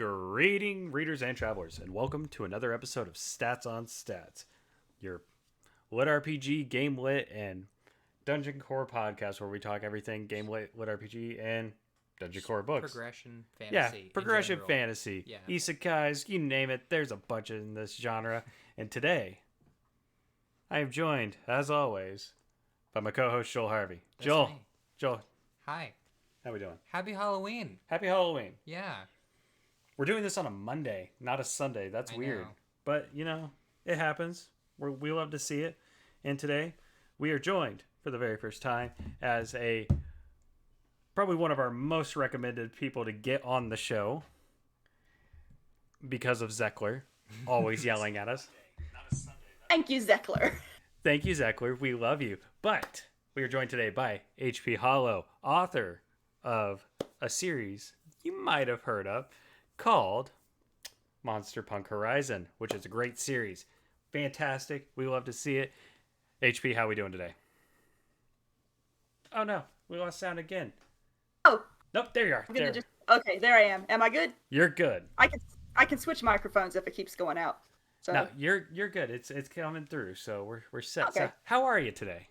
Greeting, readers and travelers, and welcome to another episode of Stats on Stats, your lit RPG, game lit, and dungeon core podcast where we talk everything game lit, lit RPG, and dungeon core books. Progression Yeah, fantasy. progression fantasy. Yeah. Isekais, you name it, there's a bunch in this genre. And today, I am joined, as always, by my co-host Joel Harvey. That's Joel, me. Joel, Hi. how we doing? Happy Halloween. Happy Halloween. Yeah. We're doing this on a Monday, not a Sunday. That's I weird. know. But, it happens. We love to see it. And today, we are joined for the very first time as probably one of our most recommended people to get on the show because of Zeckler always yelling at us. Thank you, Zeckler. Thank you, Zeckler. We love you. But we are joined today by HP Holo, author of a series you might have heard of called Monster Punk Horizon, which is a great series. Fantastic. We love to see it. HP, how are we doing today? Oh no, we lost sound again. Oh. Nope, there you are. There. Okay, there I am. Am I good? You're good. I can switch microphones if it keeps going out. So No, you're good. It's coming through, so we're set. Okay. So how are you today?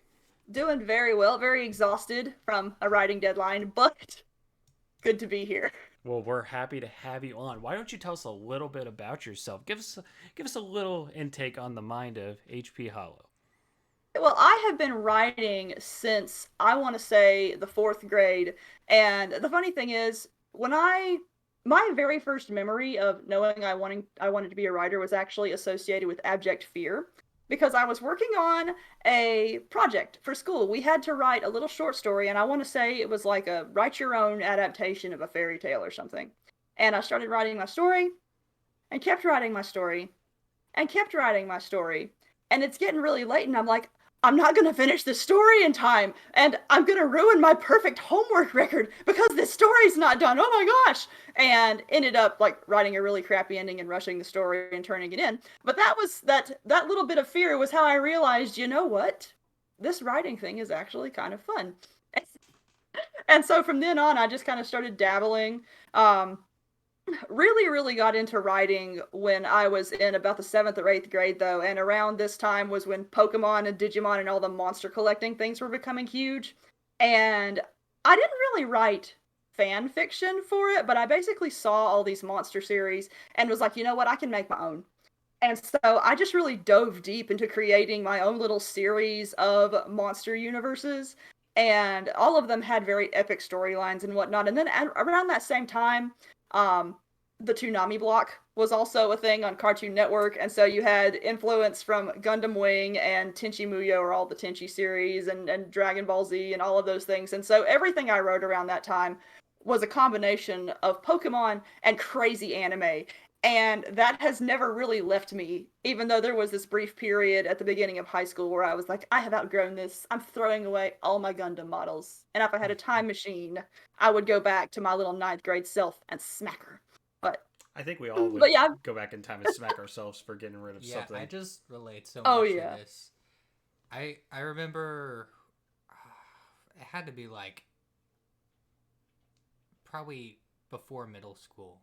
doing very well, very exhausted from a writing deadline, but good to be here. Well, we're happy to have you on. Why don't you tell us a little bit about yourself? Give us a little intake on the mind of HP Holo. Well, I have been writing since I want to say the 4th grade, and the funny thing is, my very first memory of knowing I wanted to be a writer was actually associated with abject fear, because I was working on a project for school. We had to write a little short story, and I want to say it was like a write your own adaptation of a fairy tale or something. And I started writing my story, and kept writing my story, and kept writing my story. And it's getting really late, and I'm like, I'm not going to finish this story in time, and I'm going to ruin my perfect homework record because this story's not done. Oh my gosh! And ended up like writing a really crappy ending and rushing the story and turning it in. But that little bit of fear was how I realized, you know what? This writing thing is actually kind of fun. And so from then on, I just kind of started dabbling. Really got into writing when I was in about the 7th or 8th grade, though, and around this time was when Pokemon and Digimon and all the monster collecting things were becoming huge. And I didn't really write fan fiction for it, but I basically saw all these monster series and was like, you know what, I can make my own. And so I just really dove deep into creating my own little series of monster universes, and all of them had very epic storylines and whatnot. And then around that same time, the Toonami block was also a thing on Cartoon Network, and so you had influence from Gundam Wing and Tenchi Muyo, or all the Tenchi series, and Dragon Ball Z, and all of those things. And so everything I wrote around that time was a combination of Pokemon and crazy anime, and that has never really left me, even though there was this brief period at the beginning of high school where I was like, I have outgrown this. I'm throwing away all my Gundam models. And if I had a time machine, I would go back to my little 9th grade self and smack her. But I think we all would go back in time and smack ourselves for getting rid of something. Yeah, I just relate so Oh, much yeah. to this. I remember it had to be like probably before middle school.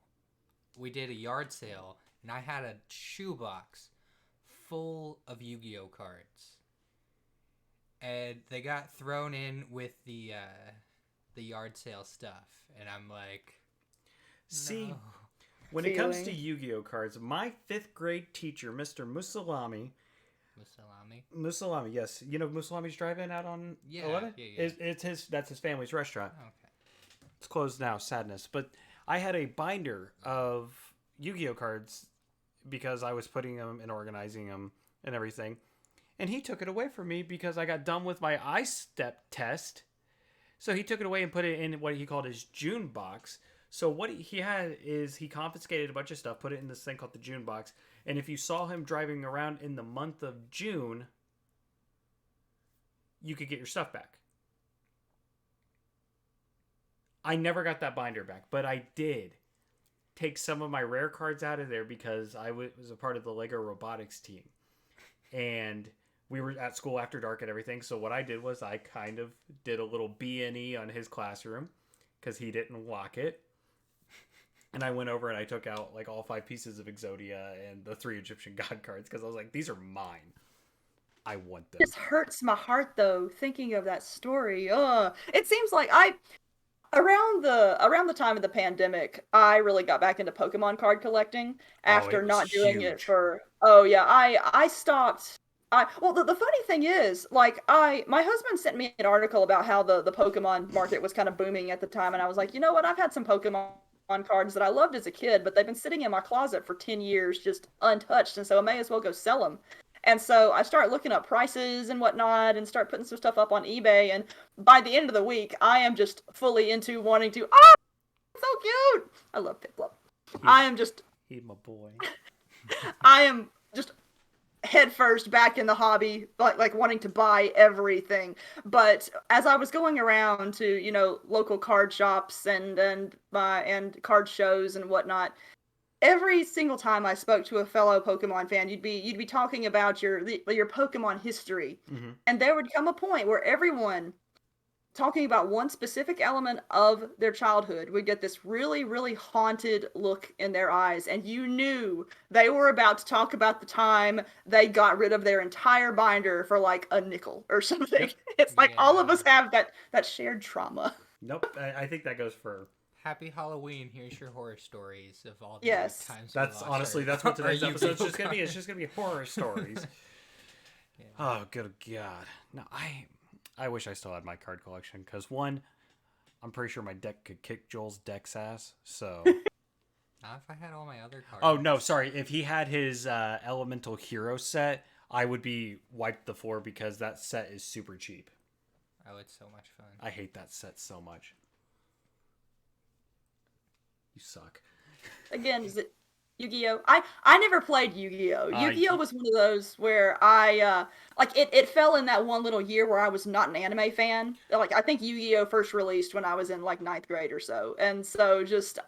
We did a yard sale, and I had a shoebox full of Yu-Gi-Oh cards, and they got thrown in with the yard sale stuff, and I'm like, see, no. when it comes to Yu-Gi-Oh cards, my 5th grade teacher, Mr. Musalami, yes, you know Musalami's drive-in out on 11? Yeah. That's his family's restaurant. Okay. It's closed now, sadness. But I had a binder of Yu-Gi-Oh cards because I was putting them and organizing them and everything. And he took it away from me because I got done with my I-Step test. So he took it away and put it in what he called his June box. So what he had is he confiscated a bunch of stuff, put it in this thing called the June box. And if you saw him driving around in the month of June, you could get your stuff back. I never got that binder back, but I did take some of my rare cards out of there because I was a part of the Lego robotics team. And we were at school after dark and everything. So what I did was I kind of did a little B&E on his classroom because he didn't lock it. And I went over and I took out like all 5 pieces of Exodia and the 3 Egyptian god cards because I was like, these are mine. I want them. It just hurts my heart though, thinking of that story. It seems like I around the time of the pandemic, I really got back into Pokemon card collecting Oh, after it was not doing it huge. for oh yeah, I stopped. The funny thing is, like my husband sent me an article about how the Pokemon market was kind of booming at the time, and I was like, you know what, I've had some Pokemon cards that I loved as a kid, but they've been sitting in my closet for 10 years just untouched, and so I may as well go sell them. And so I start looking up prices and whatnot and start putting some stuff up on eBay. And by the end of the week, I am just fully into wanting to. Oh, it's so cute! I love Piplup. He's I am just. he's my boy. I am just headfirst back in the hobby, like wanting to buy everything. But as I was going around to local card shops and card shows and whatnot, every single time I spoke to a fellow Pokemon fan, you'd be talking about your Pokemon history, Hmm. and there would come a point where everyone talking about one specific element of their childhood would get this really, really haunted look in their eyes, and you knew they were about to talk about the time they got rid of their entire binder for like a nickel or something. Yep. It's like all of Yeah. us have that shared trauma. Nope. I think that goes for. Happy Halloween. Here's your horror stories of all the Yes. times we That's lost honestly our, that's what our today's episode is Yu-Gi-Oh just gonna be. It's cards. just gonna be horror stories. Yeah. Oh, good God. No, I wish I still had my card collection because one, I'm pretty sure my deck could kick Joel's deck's ass. So. Not if I had all my other cards. Oh no, sorry. If he had his Elemental Hero set, I would be wiped the floor because that set is super cheap. Oh, it's so much fun. I hate that set so much. You suck. Again, is it Yu-Gi-Oh? I never played Yu-Gi-Oh. Yu-Gi-Oh y- was one of those where I like it fell in that one little year where I was not an anime fan. Like I think Yu-Gi-Oh first released when I was in like ninth grade or so. And so just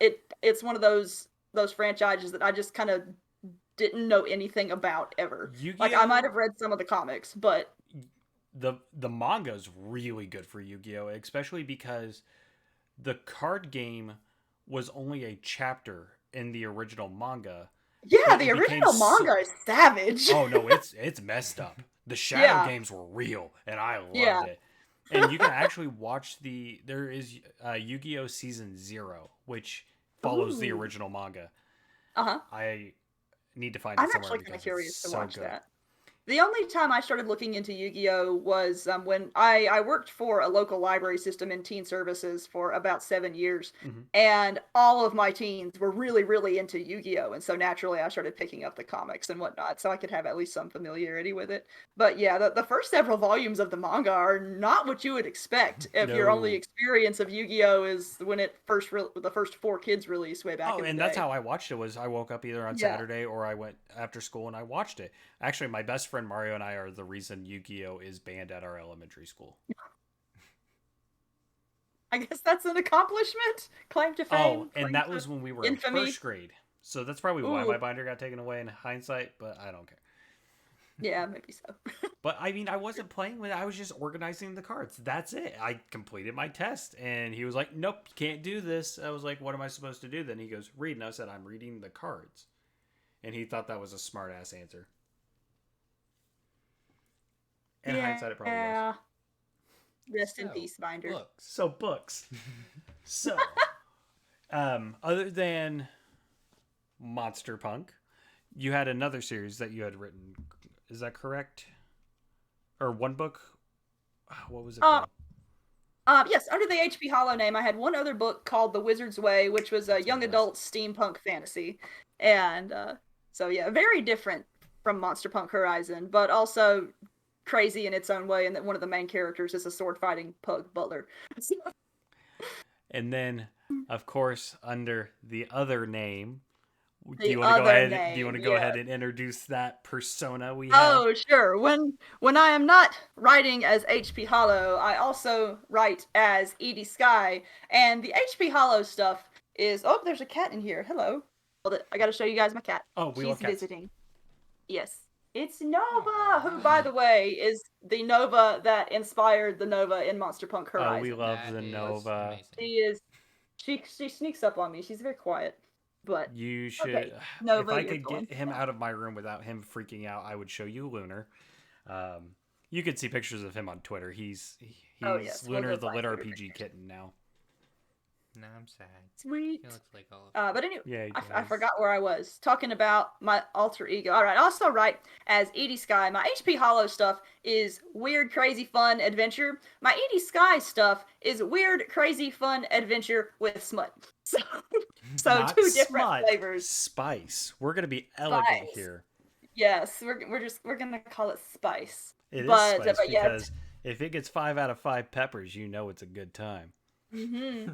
it's one of those franchises that I just kind of didn't know anything about ever. Like I might Yu-Gi-Oh! have read some of the comics, but The manga is really good for Yu-Gi-Oh, especially because the card game was only a chapter in the original manga, yeah, but the it became original manga is savage. oh no, it's messed up. The shadow Yeah. games were real, and I loved Yeah. it. And you can actually watch there is Yu-Gi-Oh Season 0, which follows the Ooh. original manga. Uh-huh. I need to find I'm it somewhere actually kind of because it's curious to so watch good. that. The only time I started looking into Yu-Gi-Oh was when I worked for a local library system in teen services for about 7 years, Hmm. and all of my teens were really, really into Yu-Gi-Oh, and so naturally I started picking up the comics and whatnot, so I could have at least some familiarity with it. But yeah, the first several volumes of the manga are not what you would expect if your only No. experience of Yu-Gi-Oh is when it the first 4 kids released way back Oh, in the and that's day. how I watched it. Was I woke up either on Yeah. Saturday or I went after school and I watched it. Actually, my best friend Mario and I are the reason Yu-Gi-Oh is banned at our elementary school. I guess that's an accomplishment. Claim to Oh, fame. and Claim that to was when we were in infamy. first grade. So that's probably why Ooh, my binder got taken away in hindsight, but I don't care. yeah, maybe so. But I mean, I wasn't playing with it. I was just organizing the cards. That's it. I completed my test. And he was like, nope, you can't do this. I was like, what am I supposed to do? Then he goes, read. And I said, I'm reading the cards. And he thought that was a smart ass answer. In hindsight, it probably was. Yeah. Rest in So, peace, Binder. books. So, books. So, other than Monster Punk, you had another series that you had written. Is that correct? Or one book? What was it Uh, called? yes, under the HP Hollow name, I had one other book called The Wizard's Way, which was a That's what young it was. adult steampunk fantasy. And so, yeah, very different from Monster Punk Horizon, but also crazy in its own way, and that one of the main characters is a sword fighting pug butler. And then, of course, under the other name, do The you want to go other ahead? Do you want to name, go yeah. ahead and introduce that persona we have? Oh, sure. When I am not writing as HP Hollow, I also write as Edie Sky, and the HP Hollow stuff is oh, there's a cat in here. Hello. Hold it. I got to show you guys my cat. Oh, we She's love cats. visiting. Yes. It's Nova, who, Aw. by the way, is the Nova that inspired the Nova in Monster Punk Oh, we Horizon. love That the is Nova. amazing. She is she sneaks up on me. She's very quiet. But You should. okay, Nova, If I you're could going. get him out of my room without him freaking out, I would show you Lunar. You could see pictures of him on Twitter. Oh He's yes, we'll Lunar go the find lit Twitter RPG pictures. kitten now. No, I'm sad. Sweet. He looks like all of But anyway, Yeah, he I does. forgot where I was talking about my alter ego. All right, also right as Edie Sky, my HP Hollow stuff is weird, crazy, fun adventure. My Edie Sky stuff is weird, crazy, fun adventure with smut. So, so Not two different smut, flavors. spice. We're gonna be elegant Spice. here. Yes, we're gonna call it spice. It is spice But yeah. because if it gets 5 out of 5 peppers, you know it's a good time. Mm-hmm.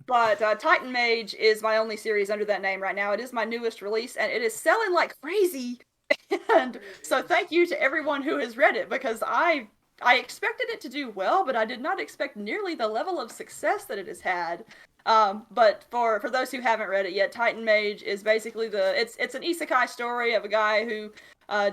But Titan Mage is my only series under that name right now. It is my newest release, and it is selling like crazy. And so thank you to everyone who has read it, because I expected it to do well, but I did not expect nearly the level of success that it has had. But for those who haven't read it yet, Titan Mage is basically it's an isekai story of a guy who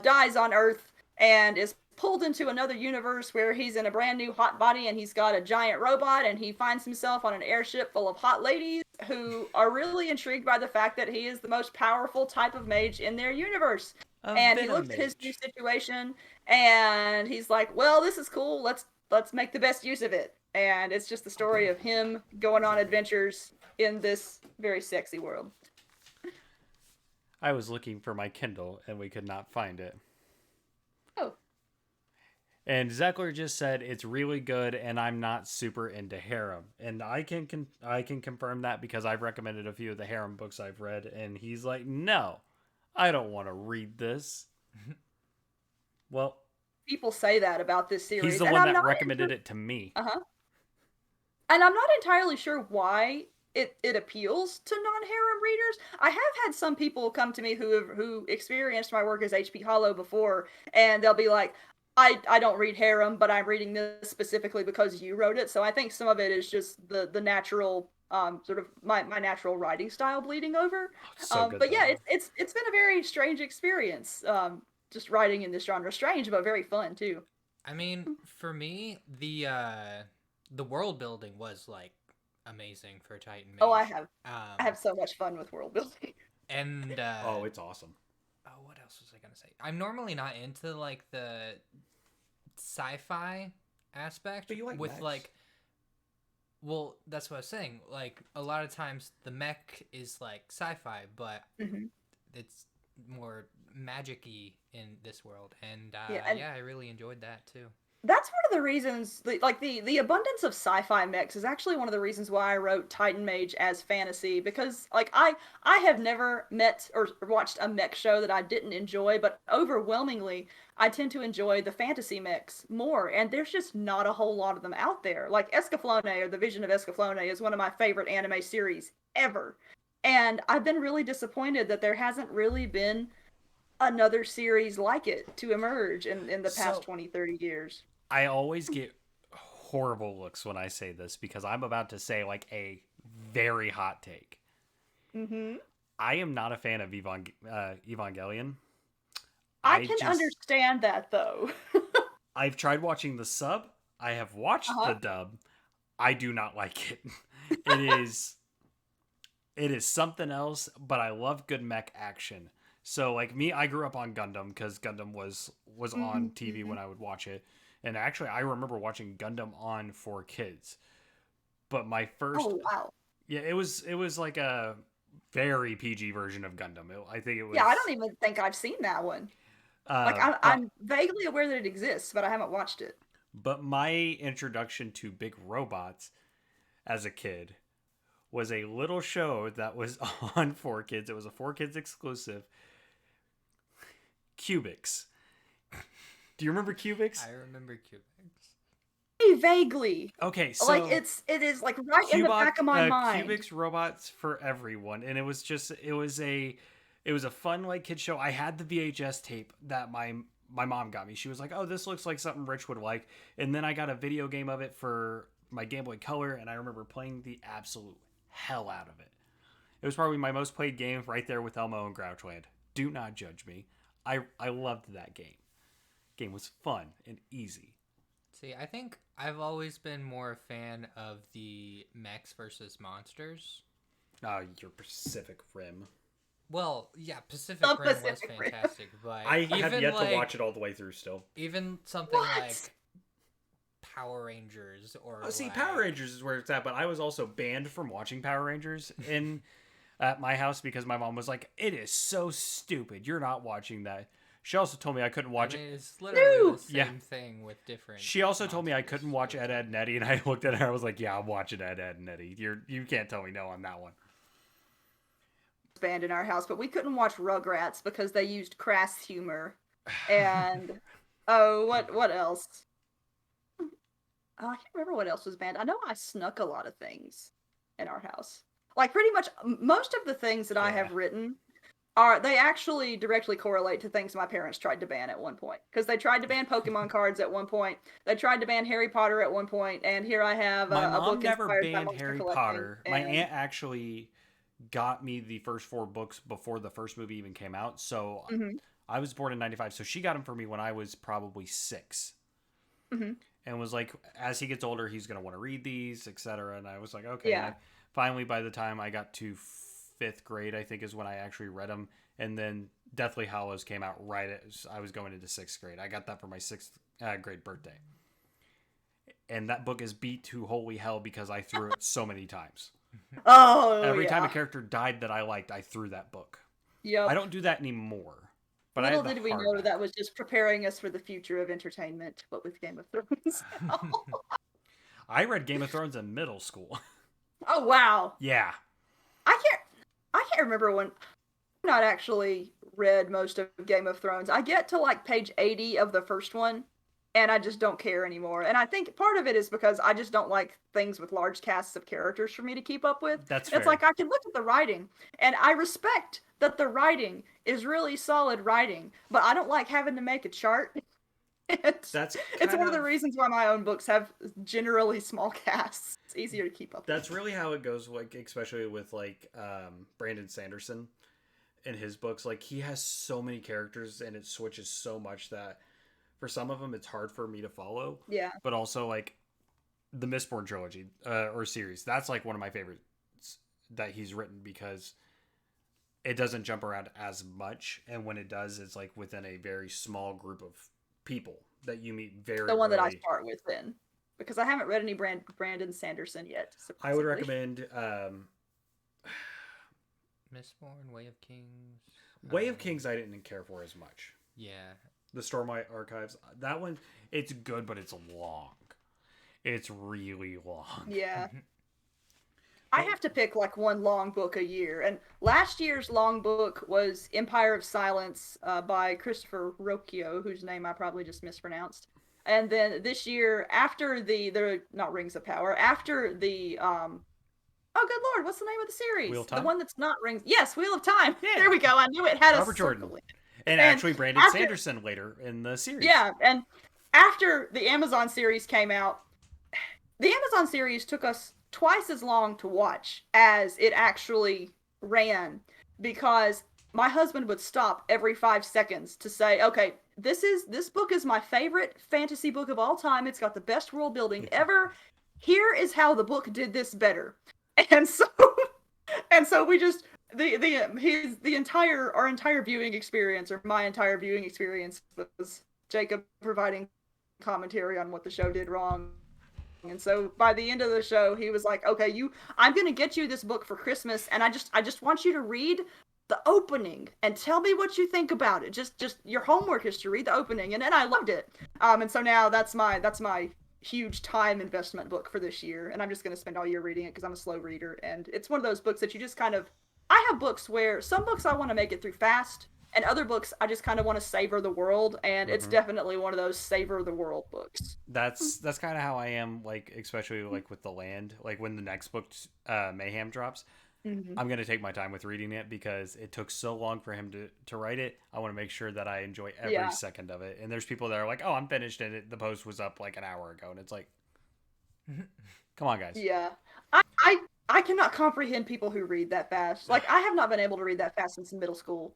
dies on Earth and is pulled into another universe where he's in a brand new hot body, and he's got a giant robot, and he finds himself on an airship full of hot ladies who are really intrigued by the fact that he is the most powerful type of mage in their universe. A And he venom looks at his new mage. situation, and he's like, well, this is cool, let's make the best use of it. And it's just the story of him going on adventures in this very sexy world. I was looking for my Kindle and we could not find it. Oh. And Zeckler just said it's really good, and I'm not super into harem, and I can confirm that because I've recommended a few of the harem books I've read, and he's like, no, I don't want to read this. Well, People say that about this series. he's the and one I'm that not recommended it to me. Uh-huh. And I'm not entirely sure why it appeals to non-harem readers. I have had some people come to me who experienced my work as HP Hollow before, and they'll be like, I don't read harem, but I'm reading this specifically because you wrote it. So I think some of it is just the natural sort of my natural writing style bleeding over. So good But yeah, though. it's been a very strange experience. Just writing in this genre, strange but very fun too. I mean, for me, the world building was like amazing for Titan Mage. Oh, I have Um, so much fun with world building. and Oh, it's awesome. oh, what else was I gonna say? I'm normally not into like the sci-fi aspect But you like with mechs. like. Well, that's what I was saying. Like a lot of times, the mech is like sci-fi, but Hmm. it's more magic-y in this world, and Yeah, and yeah, I really enjoyed that too. that's one of the reasons the abundance of sci-fi mechs is actually one of the reasons why I wrote Titan Mage as fantasy, because like I have never met or watched a mech show that I didn't enjoy, but overwhelmingly I tend to enjoy the fantasy mechs more, and there's just not a whole lot of them out there. Like Escaflowne, or the Vision of Escaflowne, is one of my favorite anime series ever. And I've been really disappointed that there hasn't really been another series like it to emerge in the past So 20, 30 years. I always get horrible looks when I say this because I'm about to say like a very hot take. Mm-hmm. I am not a fan of Evangelion. I I can just understand that though. I've tried watching the sub. I have watched Uh-huh. the dub. I do not like it. It is something else, but I love good mech action. So like me, I grew up on Gundam because Gundam was on Mm-hmm. TV Mm-hmm. when I would watch it. And actually I remember watching Gundam on for kids. But my first Oh wow. yeah, it was like a very PG version of Gundam. I think it Yeah, I was don't even think I've seen that one. Like uh but I'm vaguely aware that it exists, but I haven't watched it. but my introduction to big robots as a kid was a little show that was on for kids. It was a for kids exclusive. Cubics. Do you remember Cubics? I remember Cubics. Very vaguely. Okay, Like so it is like right in the back of my mind. Cubics robots for everyone, and it was a fun like kid show. I had the VHS tape that my mom got me. She was like, "Oh, this looks like something Rich would like," and then I got a video game of it for my Game Boy Color, and I remember playing the absolute hell out of it. It was probably my most played game, right there with Elmo and Grouchland. Do not judge me. I loved that game. Game was fun and easy. See, I think I've always been more a fan of the mechs versus monsters. Your Pacific Rim. Well, yeah, Pacific The Rim was Pacific Rim. fantastic, but I have even yet like to watch it all the way through still. even something What? like Power Rangers or Oh, see, like, Power Rangers is where it's at, but I was also banned from watching Power Rangers in at my house because my mom was like, "It is so stupid. You're not watching that." She also told me I couldn't watch I mean, it. it's literally No! the same Yeah. thing with different. She also told me I monsters. couldn't watch Ed, Ed, and Eddie, and I looked at her. I was like, "Yeah, I'm watching Ed, Ed, and Eddie. You can't tell me no on that one." Banned in our house, but we couldn't watch Rugrats because they used crass humor. And oh, what else? Oh, I can't remember what else was banned. I know I snuck a lot of things in our house. Like pretty much most of the things that I have Yeah. written they actually directly correlate to things my parents tried to ban at one point. Because they tried to ban Pokemon cards at one point. They tried to ban Harry Potter at one point, and here I have My a mom book never inspired by banned monster Harry collecting. Potter. My aunt actually got me the first 4 books before the first movie even came out. So Mhm, I was born in 95. So she got them for me when I was probably 6. mhm. And was like, as he gets older, he's going to want to read these, etc. And I was like, okay. Yeah. And finally, by the time I got to 5th grade, I think is when I actually read them. And then Deathly Hallows came out right as I was going into 6th grade. I got that for my 6th grade birthday. And that book is beat to holy hell because I threw it so many times. Oh, Every yeah. time a character died that I liked, I threw that book. Yep. I don't do that anymore. But Little I have did the we know hardback. that was just preparing us for the future of entertainment, but with Game of Thrones. I read Game of Thrones in middle school. Oh wow. Yeah. I can't remember when I've not actually read most of Game of Thrones. I get to like page 80 of the first one and I just don't care anymore. And I think part of it is because I just don't like things with large casts of characters for me to keep up with. That's It's fair. like I can look at the writing and I respect that the writing is really solid writing, but I don't like having to make a chart. It's, That's it's kind one of the reasons why my own books have generally small casts. It's easier to keep up That's with. really how it goes, like especially with like Brandon Sanderson in his books. Like he has so many characters and it switches so much that for some of them it's hard for me to follow. Yeah. But also like the Mistborn trilogy or series. That's like one of my favorites that he's written because it doesn't jump around as much, and when it does, it's like within a very small group of people that you meet very The one that I early. start with then. Because I haven't read any Brandon Sanderson yet. I would surprisingly. recommend Mistborn, Way of Kings. Way of Kings. I didn't care for as much. Yeah. The Stormlight Archives. That one, it's good, but it's long. It's really long. Yeah. I have to pick like one long book a year. And last year's long book was Empire of Silence by Christopher Rocchio, whose name I probably just mispronounced. And then this year, after the not Rings of Power, after the oh good lord, what's the name of the series? Wheel of The Time? one that's not Rings. Yes, Wheel of Time. Yeah. There we go. I knew it had a Robert Jordan. circle in it. And And actually, Brandon after- Sanderson later in the series. Yeah, and after the Amazon series came out, the Amazon series took us twice as long to watch as it actually ran because my husband would stop every 5 seconds to say, "Okay, this book is my favorite fantasy book of all time. It's got the best world building ever. Here is how the book did this better." And so we just our entire viewing experience, or my entire viewing experience, was Jacob providing commentary on what the show did wrong. And so by the end of the show, he was like, "Okay, I'm gonna get you this book for Christmas, and I just want you to read the opening and tell me what you think about it. Just your homework is to read the opening." And I loved it. And so now that's my huge time investment book for this year, and I'm just gonna spend all year reading it because I'm a slow reader, and it's one of those books that you just kind of. I have books where some books I want to make it through fast, and other books I just kind of want to savor the world, and it's definitely one of those savor the world books. That's kind of how I am, like especially like with The Land. Like when the next book, Mayhem, drops, Mm-hmm. I'm gonna take my time with reading it because it took so long for him to write it. I want to make sure that I enjoy every Yeah. second of it. And there's people that are like, "Oh, I'm finished," and the post was up like an hour ago, and it's like, come on, guys. Yeah. I cannot comprehend people who read that fast. Like, I have not been able to read that fast since middle school.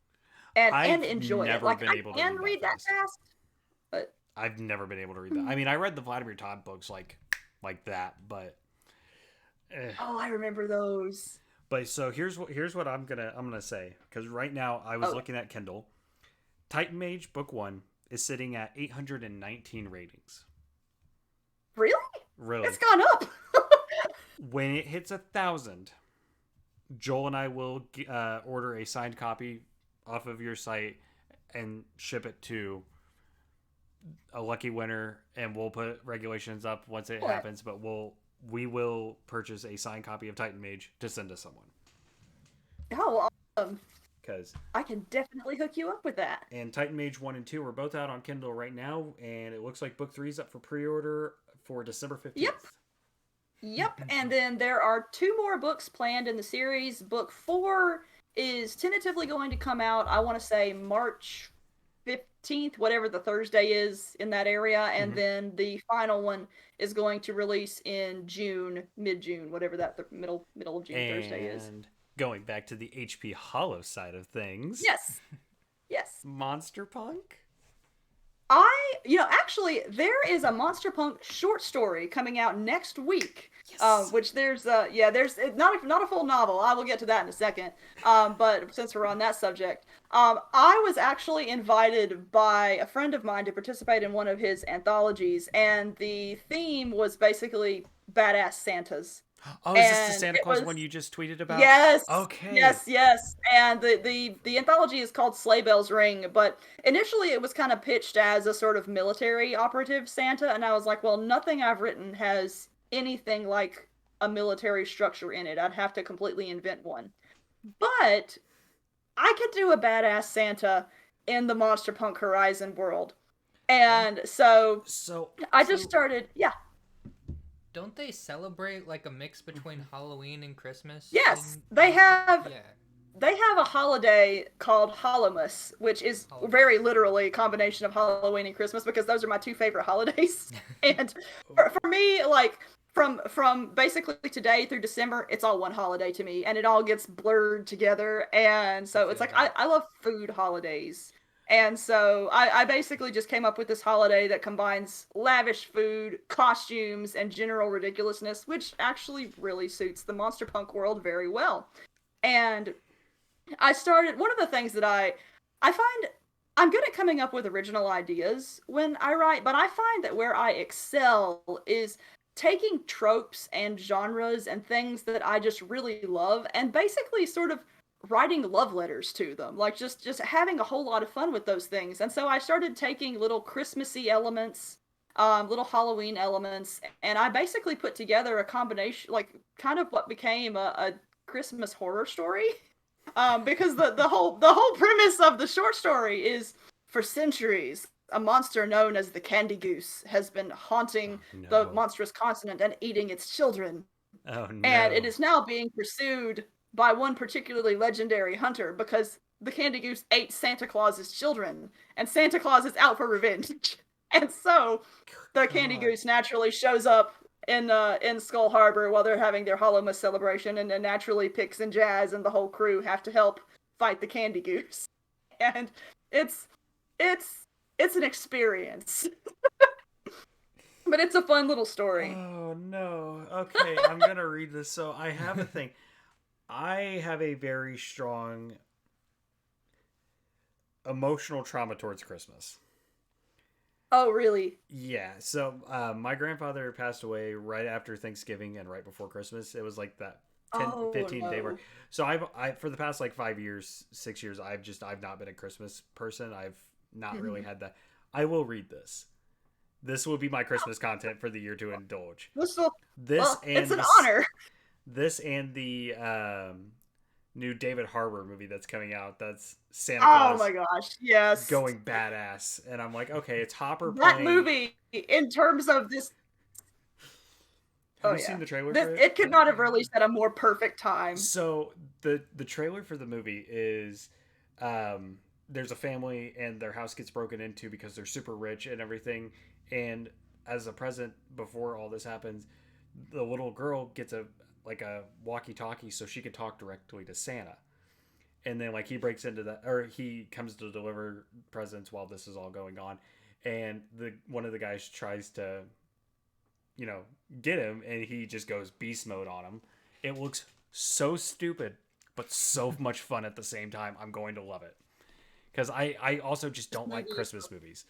And I've enjoy it. never Like, been I able to can read read that that fast, but I've never been able to read that. I mean, I read the Vladimir Todd books like that, but oh, I remember those. But so here's what I'm gonna say, because right now I was Oh, looking at Kindle. Titan Mage Book One is sitting at 819 ratings. really? Really, It's gone up. when it hits 1,000, Joel and I will order a signed copy off of your site and ship it to a lucky winner, and we'll put regulations up once it What? happens. But we will purchase a signed copy of Titan Mage to send to someone, Oh, awesome. because I can definitely hook you up with that. and Titan Mage 1 and 2 are both out on Kindle right now, and it looks like Book 3 is up for pre-order for December 15th. Yep. Yep, and then there are 2 more books planned in the series. Book 4 is tentatively going to come out, I want to say March 15th, whatever the Thursday is in that area, and Mhm. then the final one is going to release in June, mid-June, whatever that middle of June Thursday is. And going back to the HP Hollow side of things, Yes. Yes. Monster Punk? Actually, there is a Monster Punk short story coming out next week. Yes. Which there's not a full novel. I will get to that in a second. But since we're on that subject, I was actually invited by a friend of mine to participate in one of his anthologies, and the theme was basically badass Santas. Oh, is this the And Santa it Claus was one you just tweeted about? Yes, Okay. yes. And the anthology is called Sleigh Bells Ring, but initially it was kind of pitched as a sort of military operative Santa, and I was like, well, nothing I've written has anything like a military structure in it. I'd have to completely invent one. But I could do a badass Santa in the Monster Punk Horizon world. And so So I just started, yeah. Don't they celebrate like a mix between Halloween and Christmas? Yes, in- they have Yeah. they have a holiday called Holomus, which is Holomus. very literally a combination of Halloween and Christmas, because those are my 2 favorite holidays. And for me, like from basically today through December, it's all one holiday to me, and it all gets blurred together. And so it's feel like that. I love food holidays. And so I basically just came up with this holiday that combines lavish food, costumes, and general ridiculousness, which actually really suits the Monster Punk world very well. And I started one of the things that I find I'm good at coming up with original ideas when I write, but I find that where I excel is taking tropes and genres and things that I just really love and basically sort of writing love letters to them. Like just having a whole lot of fun with those things. And so I started taking little Christmassy elements, little Halloween elements, and I basically put together a combination, like kind of what became a Christmas horror story. Because the whole premise of the short story is, for centuries, a monster known as the Candy Goose has been haunting the no. monstrous continent and eating its children, Oh and it no. is now being pursued by one particularly legendary hunter because the Candy Goose ate Santa Claus's children, and Santa Claus is out for revenge. And so the Candy God. Goose naturally shows up in Skull Harbor while they're having their Holomus celebration, and then naturally Pix and Jazz and the whole crew have to help fight the Candy Goose. And it's it's an experience. But it's a fun little story. Oh no. Okay, I'm gonna read this. So I have a thing. I have a very strong emotional trauma towards Christmas. Oh, really? Yeah. So my grandfather passed away right after Thanksgiving and right before Christmas. It was like that 10, Oh, 15 day no. mark. So I for the past like 5 years, 6 years, I've not been a Christmas person. I've not really had that. I will read this. This will be my Christmas content for the year to indulge. This will, This well, and it's an the honor. this and the new David Harbour movie that's coming out. That's Santa Oh Claus my gosh, yes. going badass, and I'm like, okay, it's Hopper That playing. movie, in terms of this, Have oh you yeah, seen the trailer this for it? it could not have released at a more perfect time. So the trailer for the movie is there's a family and their house gets broken into because they're super rich and everything, and as a present before all this happens, the little girl gets a walkie-talkie so she could talk directly to Santa. And then like he breaks into that, or he comes to deliver presents while this is all going on, and the one of the guys tries to get him, and he just goes beast mode on him. It looks so stupid, but so much fun at the same time. I'm going to love it. Because I also just don't like Christmas movies.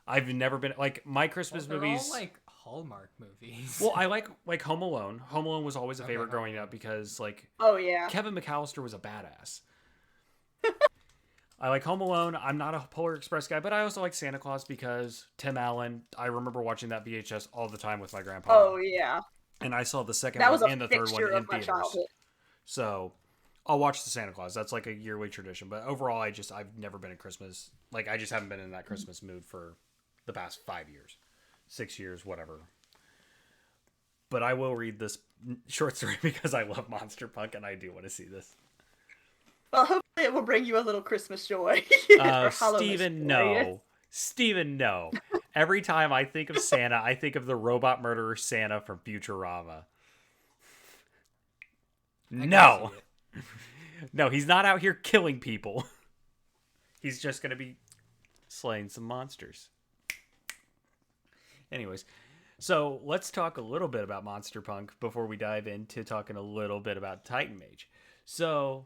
I've never been like my Christmas They're movies. all like Hallmark movies. Well, I like Home Alone. Home Alone was always a favorite Home growing Alone. up because like Oh yeah. Kevin McAllister was a badass. I like Home Alone. I'm not a Polar Express guy, but I also like Santa Claus because Tim Allen. I remember watching that VHS all the time with my grandpa. Oh yeah. And I saw the second That one was a and the third one fixture in of my theaters. childhood. So I'll watch the Santa Claus. That's like a yearly tradition. But overall, I've never been in Christmas. Like I just haven't been in that Christmas mood for the past 5 years, 6 years, whatever. But I will read this short story because I love Monster Punk and I do want to see this. Well, hopefully it will bring you a little Christmas joy. Or Halloween Steven, joy. no. Steven, no. Every time I think of Santa, I think of the robot murderer Santa from Futurama. I can No. see it. No, he's not out here killing people. He's just going to be slaying some monsters. Anyways, so let's talk a little bit about Monster Punk before we dive into talking a little bit about Titan Mage. So,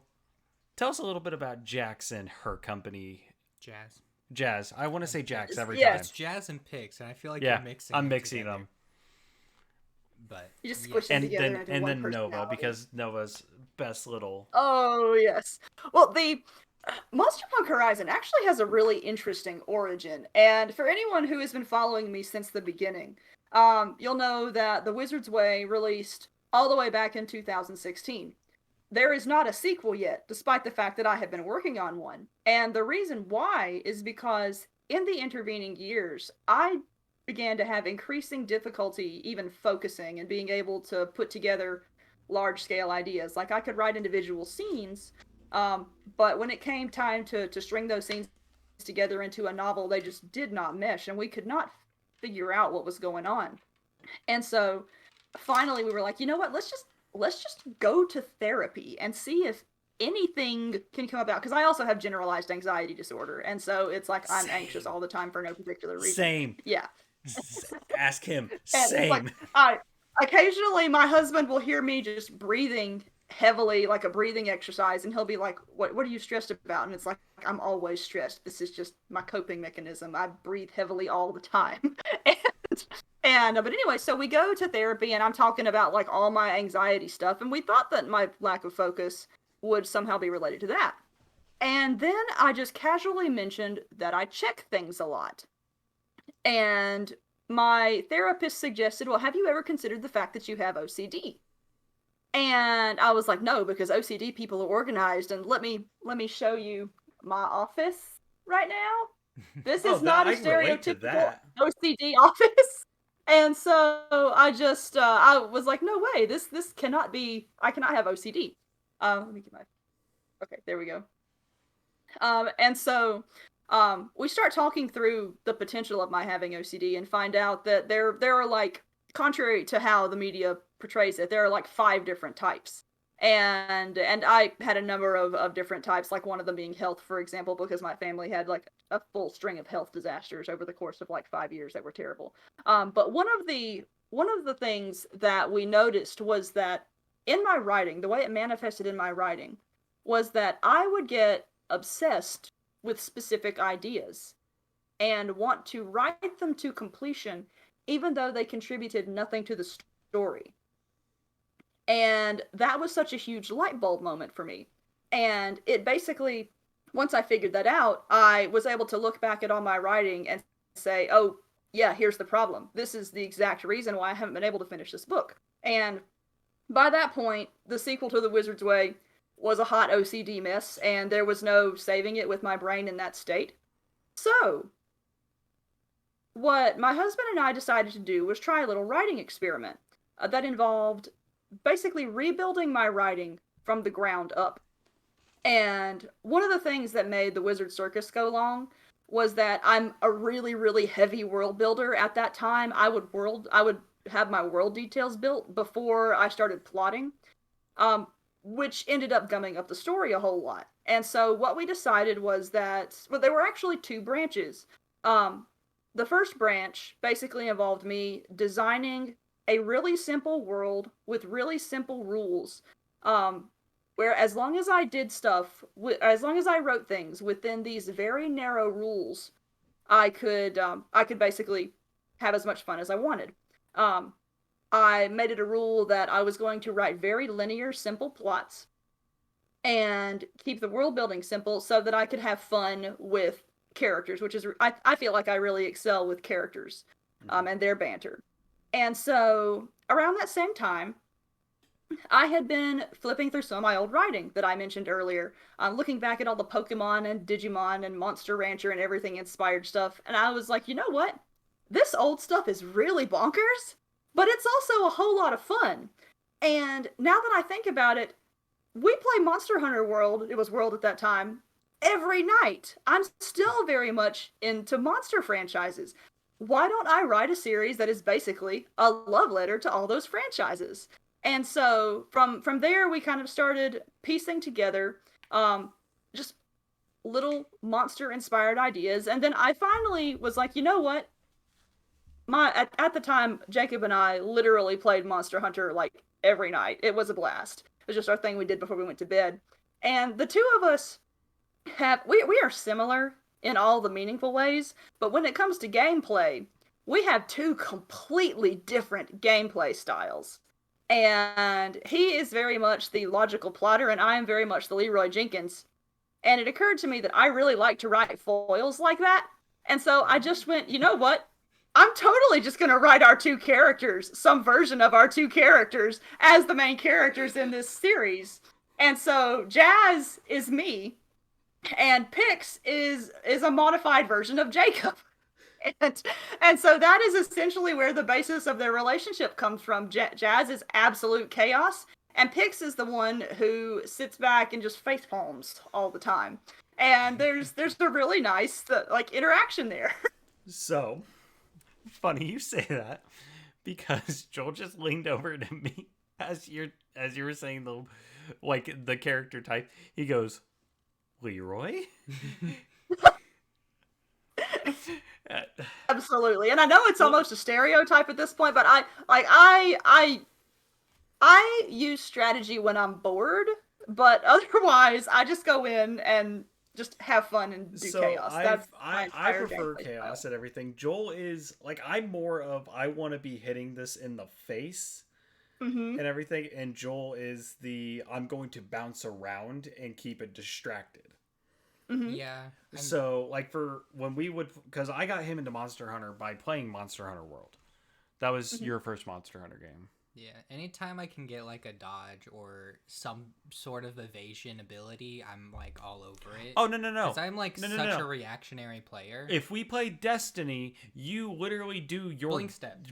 tell us a little bit about Jax and her company. Jazz. I want to say Jax every Yeah. time. It's Jazz and Pix, and I feel like Yeah, you're mixing. I'm mixing together. them. But You just squish them And together then into one Nova, personality. because Nova's best little... Oh yes. Well, the Monster Punk Horizon actually has a really interesting origin, and for anyone who has been following me since the beginning, you'll know that The Wizard's Way released all the way back in 2016. There is not a sequel yet, despite the fact that I have been working on one. And the reason why is because in the intervening years, I began to have increasing difficulty even focusing and being able to put together large scale ideas. Like I could write individual scenes, but when it came time to string those scenes together into a novel, they just did not mesh, and we could not figure out what was going on. And so finally we were like, you know what, let's just go to therapy and see if anything can come about, because I also have generalized anxiety disorder, and so it's like I'm anxious all the time for no particular reason. Same. Yeah. Ask him. And Same. it's like occasionally my husband will hear me just breathing heavily, like a breathing exercise, and he'll be like, what are you stressed about? And it's like, I'm always stressed. This is just my coping mechanism. I breathe heavily all the time. But anyway, so we go to therapy, and I'm talking about like all my anxiety stuff, and we thought that my lack of focus would somehow be related to that. And then I just casually mentioned that I check things a lot. And my therapist suggested, well, have you ever considered the fact that you have OCD? And I was like, no, because OCD people are organized, and let me show you my office right now. This is not a I can relate to stereotypical that. OCD office. And so I was like, no way, this cannot be, I cannot have OCD. Let me get my, okay, there we go. And so we start talking through the potential of my having OCD and find out that there are like, contrary to how the media portrays it, there are like 5 different types. And I had a number of different types, like one of them being health, for example, because my family had like a full string of health disasters over the course of like 5 years that were terrible. But one of the things that we noticed was that in my writing, the way it manifested in my writing was that I would get obsessed with specific ideas and want to write them to completion, even though they contributed nothing to the story. And that was such a huge light bulb moment for me. And it basically, once I figured that out, I was able to look back at all my writing and say, oh, yeah, here's the problem. This is the exact reason why I haven't been able to finish this book. And by that point, the sequel to The Wizard's Way was a hot OCD mess, and there was no saving it with my brain in that state. So, what my husband and I decided to do was try a little writing experiment that involved basically rebuilding my writing from the ground up. And one of the things that made the Wizard Circus go long was that I'm a really, really heavy world builder. At that time, I would have my world details built before I started plotting, which ended up gumming up the story a whole lot. And so what we decided was that, well, there were actually 2 branches. The first branch basically involved me designing a really simple world with really simple rules Um, where as long as I did stuff, as long as I wrote things within these very narrow rules, I could basically have as much fun as I wanted. Um, I made it a rule that I was going to write very linear, simple plots and keep the world building simple so that I could have fun with characters, which is I feel like I really excel with characters, Mhm. and their banter. And so around that same time, I had been flipping through some of my old writing that I mentioned earlier, looking back at all the Pokemon and Digimon and Monster Rancher and everything inspired stuff, and I was like, you know what? This old stuff is really bonkers, but it's also a whole lot of fun. And now that I think about it, we play Monster Hunter World, it was World at that time, every night. I'm still very much into monster franchises. Why don't I write a series that is basically a love letter to all those franchises? And so from there we kind of started piecing together just little monster inspired ideas, and then I finally was like, you know what? At the time Jacob and I literally played Monster Hunter like every night. It was a blast. It was just our thing we did before we went to bed. And the two of us we are similar in all the meaningful ways, but when it comes to gameplay, we have two completely different gameplay styles. And he is very much the logical plotter, and I am very much the Leroy Jenkins. And it occurred to me that I really like to write foils like that. And so I just went, you know what? I'm totally just going to write our two characters, some version of our two characters, as the main characters in this series. And so Jazz is me, and Pix is a modified version of Jacob. And and so that is essentially where the basis of their relationship comes from. Jazz is absolute chaos, and Pix is the one who sits back and just face palms all the time. And there's a really nice like interaction there. So funny you say that because Joel just leaned over to me as you were saying the like the character type. He goes, Leroy? Absolutely. And I know it's almost a stereotype at this point, but I use strategy when I'm bored, but otherwise I just go in and just have fun and do So chaos. That's my I entire prefer gameplay chaos style. and everything. Joel is like I'm more of I want to be hitting this in the face Mhm. and everything, and Joel is the I'm going to bounce around and keep it distracted. Mhm. Yeah, So like for when we would because I got him into Monster Hunter by playing Monster Hunter World. That was Mhm. your first Monster Hunter game. yeah. Anytime I can get like a dodge or some sort of evasion ability, I'm like all over it. Oh no! Because I'm like No. such a reactionary player. If we play Destiny, you literally do your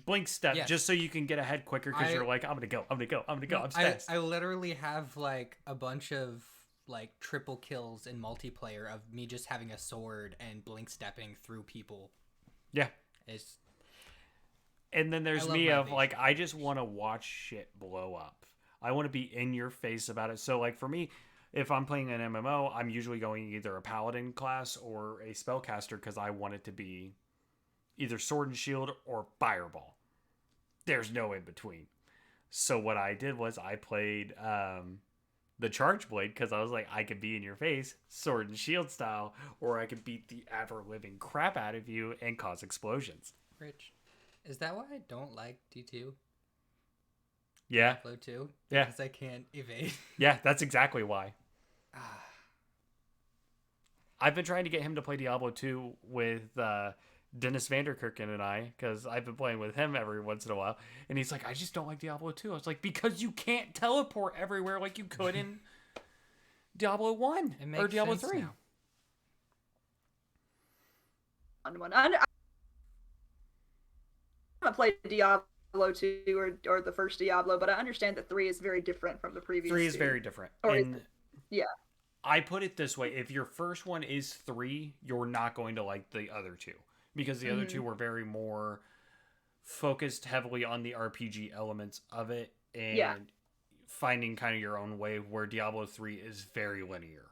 blink step Yes. just so you can get ahead quicker because you're like, I'm gonna go. No, I'm fast. I literally have like a bunch of like triple kills in multiplayer of me just having a sword and blink stepping through people. Yeah. It's And then there's love me my of evasion like, I just want to watch shit blow up. I want to be in your face about it. So like for me, if I'm playing an MMO, I'm usually going either a paladin class or a spellcaster because I want it to be either sword and shield or fireball. There's no in between. So what I did was I played the charge blade because I was like, I could be in your face, sword and shield style, or I could beat the ever living crap out of you and cause explosions. rich. Is that why I don't like D2? Yeah, Diablo 2? Yeah. Because I can't evade. yeah, that's exactly why. Ah, I've been trying to get him to play Diablo 2 with Dennis Vanderkirken and I, because I've been playing with him every once in a while. And he's like, I just don't like Diablo 2. I was like, because you can't teleport everywhere like you could in Diablo 1 it makes or Diablo sense 3. now. I haven't played Diablo 2 or the first Diablo, but I understand that 3 is very different from the previous 3 is two. very different. Or And yeah. I put it this way, if your first one is 3, you're not going to like the other two. Because the other two were very more focused heavily on the RPG elements of it and finding kind of your own way, where Diablo 3 is very linear.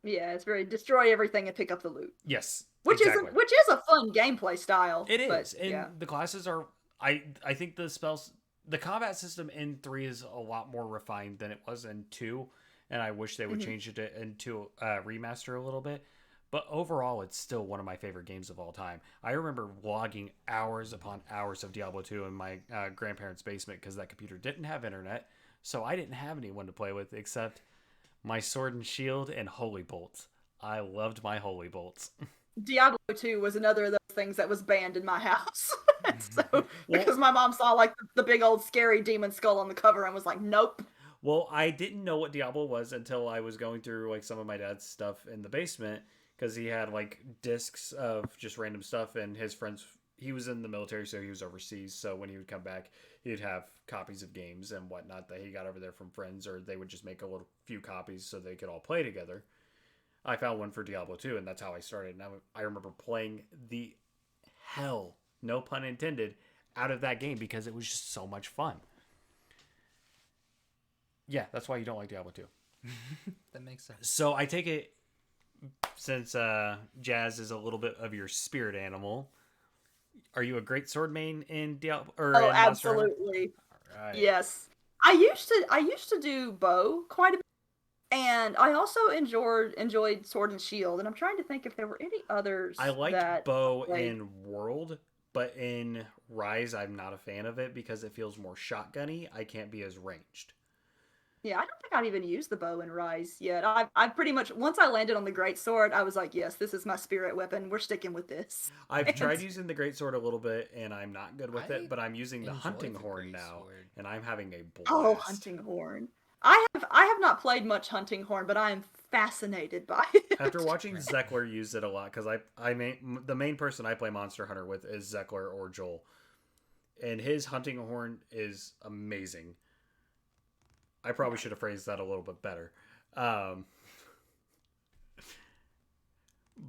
Yeah, it's very destroy everything and pick up the loot. Yes. Which exactly. is a fun gameplay style. It but, is. And yeah. the classes are I think the spells the combat system in 3 is a lot more refined than it was in 2, and I wish they would change it into remaster a little bit. But overall, it's still one of my favorite games of all time. I remember logging hours upon hours of Diablo 2 in my grandparents' basement because that computer didn't have internet, so I didn't have anyone to play with except my sword and shield and holy bolts. I loved my holy bolts. Diablo 2 was another of those things that was banned in my house. So, because my mom saw like the big old scary demon skull on the cover and was like, nope. Well, I didn't know what Diablo was until I was going through like some of my dad's stuff in the basement because he had like discs of just random stuff, and his friends, he was in the military, so he was overseas. So when he would come back, he'd have copies of games and whatnot that he got over there from friends, or they would just make a little few copies so they could all play together. I found one for Diablo 2, and that's how I started. And I remember playing the hell, no pun intended, out of that game because it was just so much fun. Yeah, that's why you don't like Diablo 2. That makes sense. So I take it, since Jazz is a little bit of your spirit animal, are you a great sword main in Diablo? Or Oh, in Monster Hunter? absolutely. All right. Yes. I used to do bow quite a bit, and I also enjoyed sword and shield. And I'm trying to think if there were any others. I liked that bow like, in World, but in Rise, I'm not a fan of it because it feels more shotgunny. I can't be as ranged. Yeah, I don't think I've even used the bow in Rise yet. I've pretty much once I landed on the great sword, I was like, yes, this is my spirit weapon. We're sticking with this. I've tried using the greatsword a little bit, and I'm not good with I it. But I'm using the enjoy hunting the horn now, greatsword. and I'm having a blast. Oh, hunting horn. I have not played much hunting horn, but I am fascinated by it. After watching Zeckler use it a lot, because the main person I play Monster Hunter with is Zeckler or Joel, and his hunting horn is amazing. I probably should have phrased that a little bit better.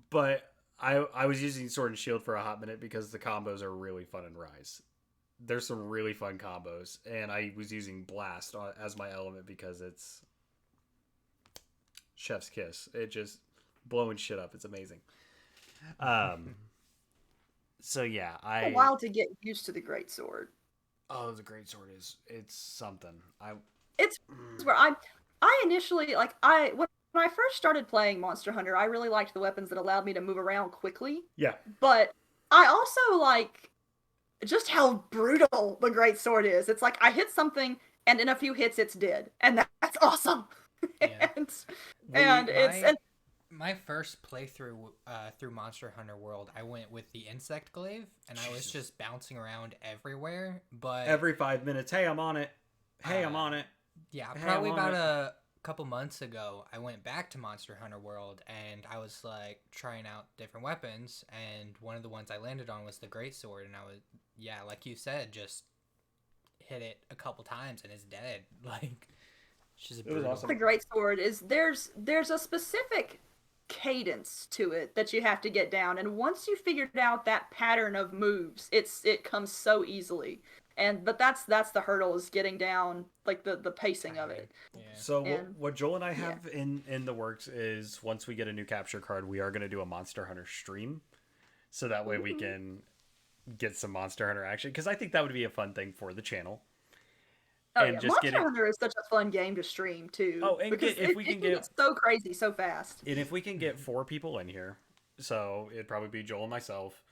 But I was using Sword and Shield for a hot minute because the combos are really fun in Rise. There's some really fun combos, and I was using Blast as my element because it's chef's kiss. It just blowing shit up. It's amazing. So yeah, A while to get used to the great sword. Oh, the great sword it's something. It's where I initially like I when I first started playing Monster Hunter, I really liked the weapons that allowed me to move around quickly. Yeah. But I also like just how brutal the great sword is. It's like I hit something and in a few hits it's dead. And that's awesome. Yeah. and My first playthrough through Monster Hunter World, I went with the insect glaive, and I was just bouncing around everywhere. But every 5 minutes, hey, I'm on it. Hey, I'm on it. Yeah, Hey, probably I'm on about it. a couple months ago, I went back to Monster Hunter World, and I was like trying out different weapons, and one of the ones I landed on was the greatsword, and I was, yeah, like you said, just hit it a couple times and it's dead. Like, it's just brutal. awesome. the great sword is there's a specific cadence to it that you have to get down, and once you figured out that pattern of moves, it comes so easily. But that's the hurdle, is getting down like the pacing of it. Yeah. So And- what Joel and I have in the works is once we get a new capture card, we are going to do a Monster Hunter stream, so that way we can get some Monster Hunter action, because I think that would be a fun thing for the channel. Oh And yeah, just Monster Hunter is such a fun game to stream too. Oh, and because if we can get get so crazy so fast. And if we can get 4 people in here, so it'd probably be Joel and myself,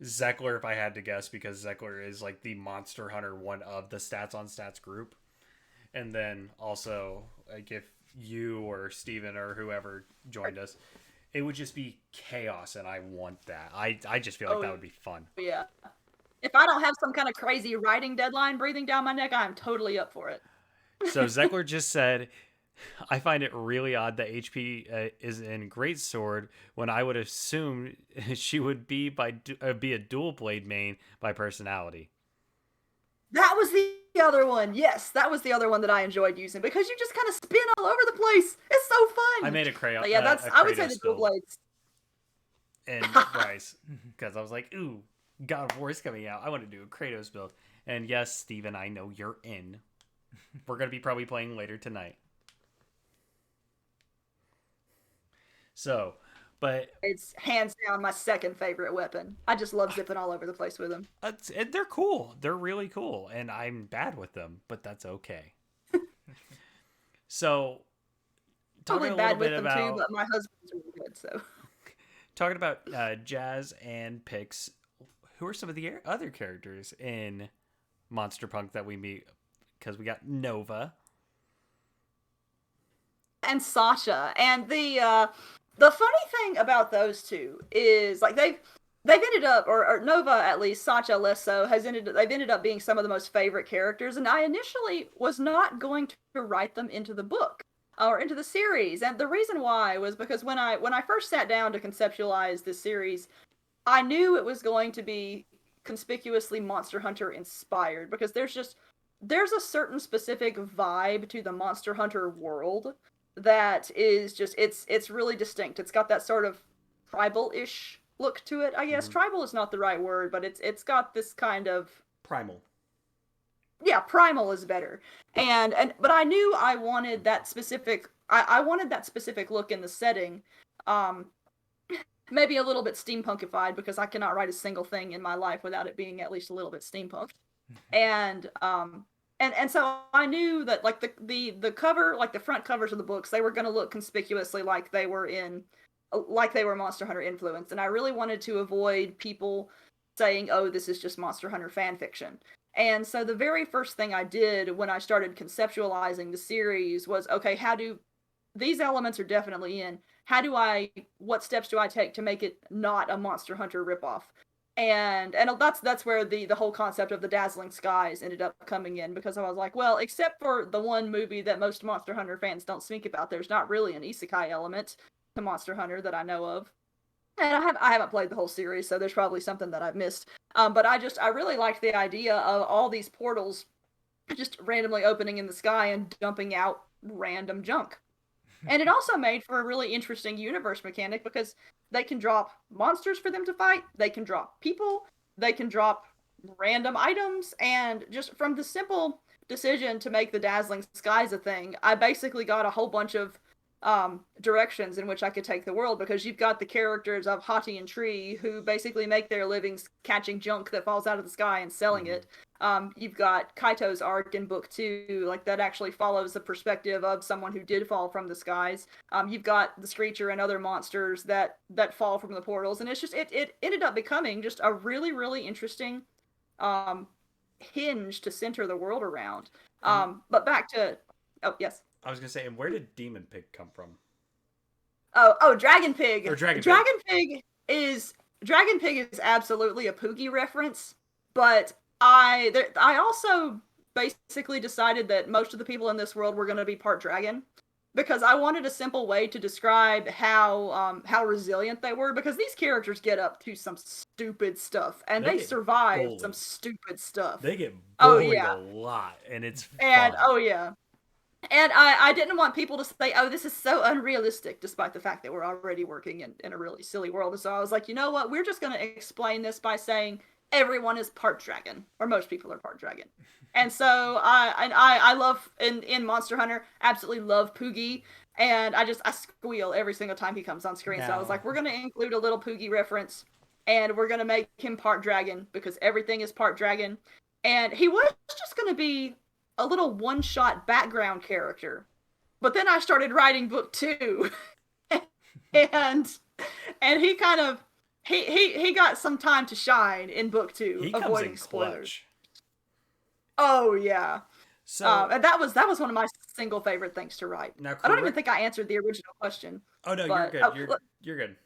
Zeckler if I had to guess, because Zeckler is like the Monster Hunter one of the Stats on Stats group, and then also like if you or Steven or whoever joined us, it would just be chaos, and I want that. I just feel like that would be fun. Yeah. If I don't have some kind of crazy writing deadline breathing down my neck, I'm totally up for it. So Zeckler just said, I find it really odd that HP is in Greatsword when I would assume she would be be a dual blade main by personality. That was the other one. Yes, that was the other one that I enjoyed using, because you just kind of spin all over the place. It's so fun. I made a crayon. But yeah, I would say the dual blades. And Bryce, because I was like, ooh, God of War is coming out. I want to do a Kratos build. And yes, Steven, I know you're in. We're going to be probably playing later tonight. So, But It's hands down my second favorite weapon. I just love zipping all over the place with them. they're cool. They're really cool, and I'm bad with them, but that's okay. So, talking Totally a little bad bit with them too, about but my husband's really good, so. talking about Jazz and Pix. Who are some of the other characters in Monster Punk that we meet? Because we got Nova. And Sasha. And the funny thing about those two is like they've ended up, or Nova at least, Sasha less so, they've ended up being some of the most favorite characters. And I initially was not going to write them into the book or into the series. And the reason why was because when I first sat down to conceptualize this series, I knew it was going to be conspicuously Monster Hunter inspired because there's a certain specific vibe to the Monster Hunter world that is just it's really distinct. It's got that sort of tribal-ish look to it, I guess. Mm-hmm. Tribal is not the right word, but it's got this kind of, Primal. yeah, primal is better. And but I knew I wanted that specific I wanted that specific look in the setting. Um Maybe a little bit steampunkified because I cannot write a single thing in my life without it being at least a little bit steampunk. And and so I knew that like the cover, like the front covers of the books, they were going to look conspicuously like they were Monster Hunter influenced, and I really wanted to avoid people saying, "Oh, this is just Monster Hunter fan fiction." And so the very first thing I did when I started conceptualizing the series was, okay, how do these elements are definitely in. What steps do I take to make it not a Monster Hunter ripoff? And that's where the whole concept of the dazzling skies ended up coming in, because I was like, well, except for the one movie that most Monster Hunter fans don't speak about, there's not really an isekai element to Monster Hunter that I know of. And I haven't played the whole series, so there's probably something that I've missed. But I really liked the idea of all these portals just randomly opening in the sky and dumping out random junk. And it also made for a really interesting universe mechanic because they can drop monsters for them to fight, they can drop people, they can drop random items, and just from the simple decision to make the dazzling skies a thing, I basically got a whole bunch of directions in which I could take the world, because you've got the characters of Hati and Tree who basically make their livings catching junk that falls out of the sky and selling it. You've got Kaito's arc in book 2, like that actually follows the perspective of someone who did fall from the skies. You've got the Screecher and other monsters that fall from the portals, and it's just it ended up becoming just a really really interesting um, hinge to center the world around. But back to oh yes. I was gonna say, and where did Demon Pig come from? Dragon Pig. Or Dragon Pig. Dragon Pig is absolutely a Poogie reference, but I also basically decided that most of the people in this world were going to be part dragon, because I wanted a simple way to describe how resilient they were, because these characters get up to some stupid stuff and they survive some stupid stuff. They get bullied a lot, and it's fun. And I didn't want people to say, oh, this is so unrealistic, despite the fact that we're already working in a really silly world. And so I was like, you know what? We're just going to explain this by saying everyone is part dragon, or most people are part dragon. And so I love, in Monster Hunter, absolutely love Poogie. And I squeal every single time he comes on screen. No. So I was like, we're going to include a little Poogie reference, and we're going to make him part dragon, because everything is part dragon. And he was just going to be a little one-shot background character, but then I started writing book 2, and he kind of he got some time to shine in book 2, avoiding spoilers. Oh yeah. So and that was one of my single favorite things to write. Now, I don't even think I answered the original question. Oh no, but, you're good. You're good.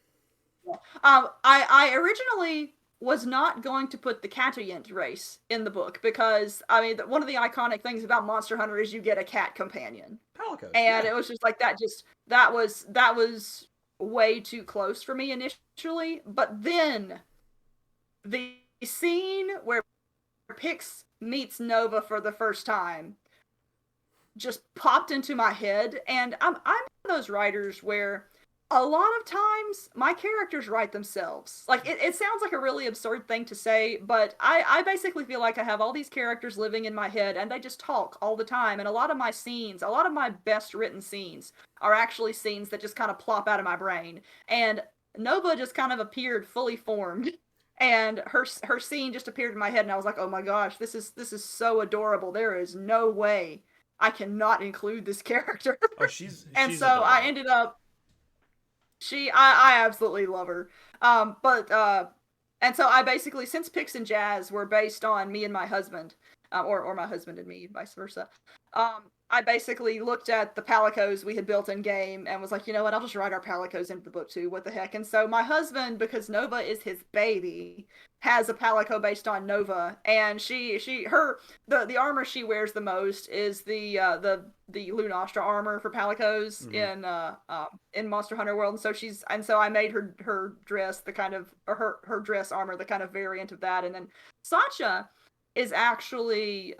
I originally was not going to put the Catayent race in the book, because I mean one of the iconic things about Monster Hunter is you get a cat companion. Palicos, and it was just like that was way too close for me initially. But then the scene where Pix meets Nova for the first time just popped into my head, and I'm one of those writers where a lot of times my characters write themselves. Like it sounds like a really absurd thing to say, but I basically feel like I have all these characters living in my head, and they just talk all the time. And a lot of my best written scenes are actually scenes that just kind of plop out of my brain. And Nova just kind of appeared fully formed, and her scene just appeared in my head, and I was like, oh my gosh, this is so adorable. There is no way I cannot include this character. Oh, And she's so a I delight. ended up I absolutely love her. But and so I basically, since Pix and Jazz were based on me and my husband, or my husband and me, vice versa. I basically looked at the palicos we had built in game and was like, you know what, I'll just write our palicos into the book too. What the heck? And so my husband, because Nova is his baby, has a palico based on Nova, and the armor she wears the most is the Lunastra armor for palicos Hmm. in Monster Hunter World. And so I made her dress the kind of, or her dress armor the kind of variant of that. And then Sacha is actually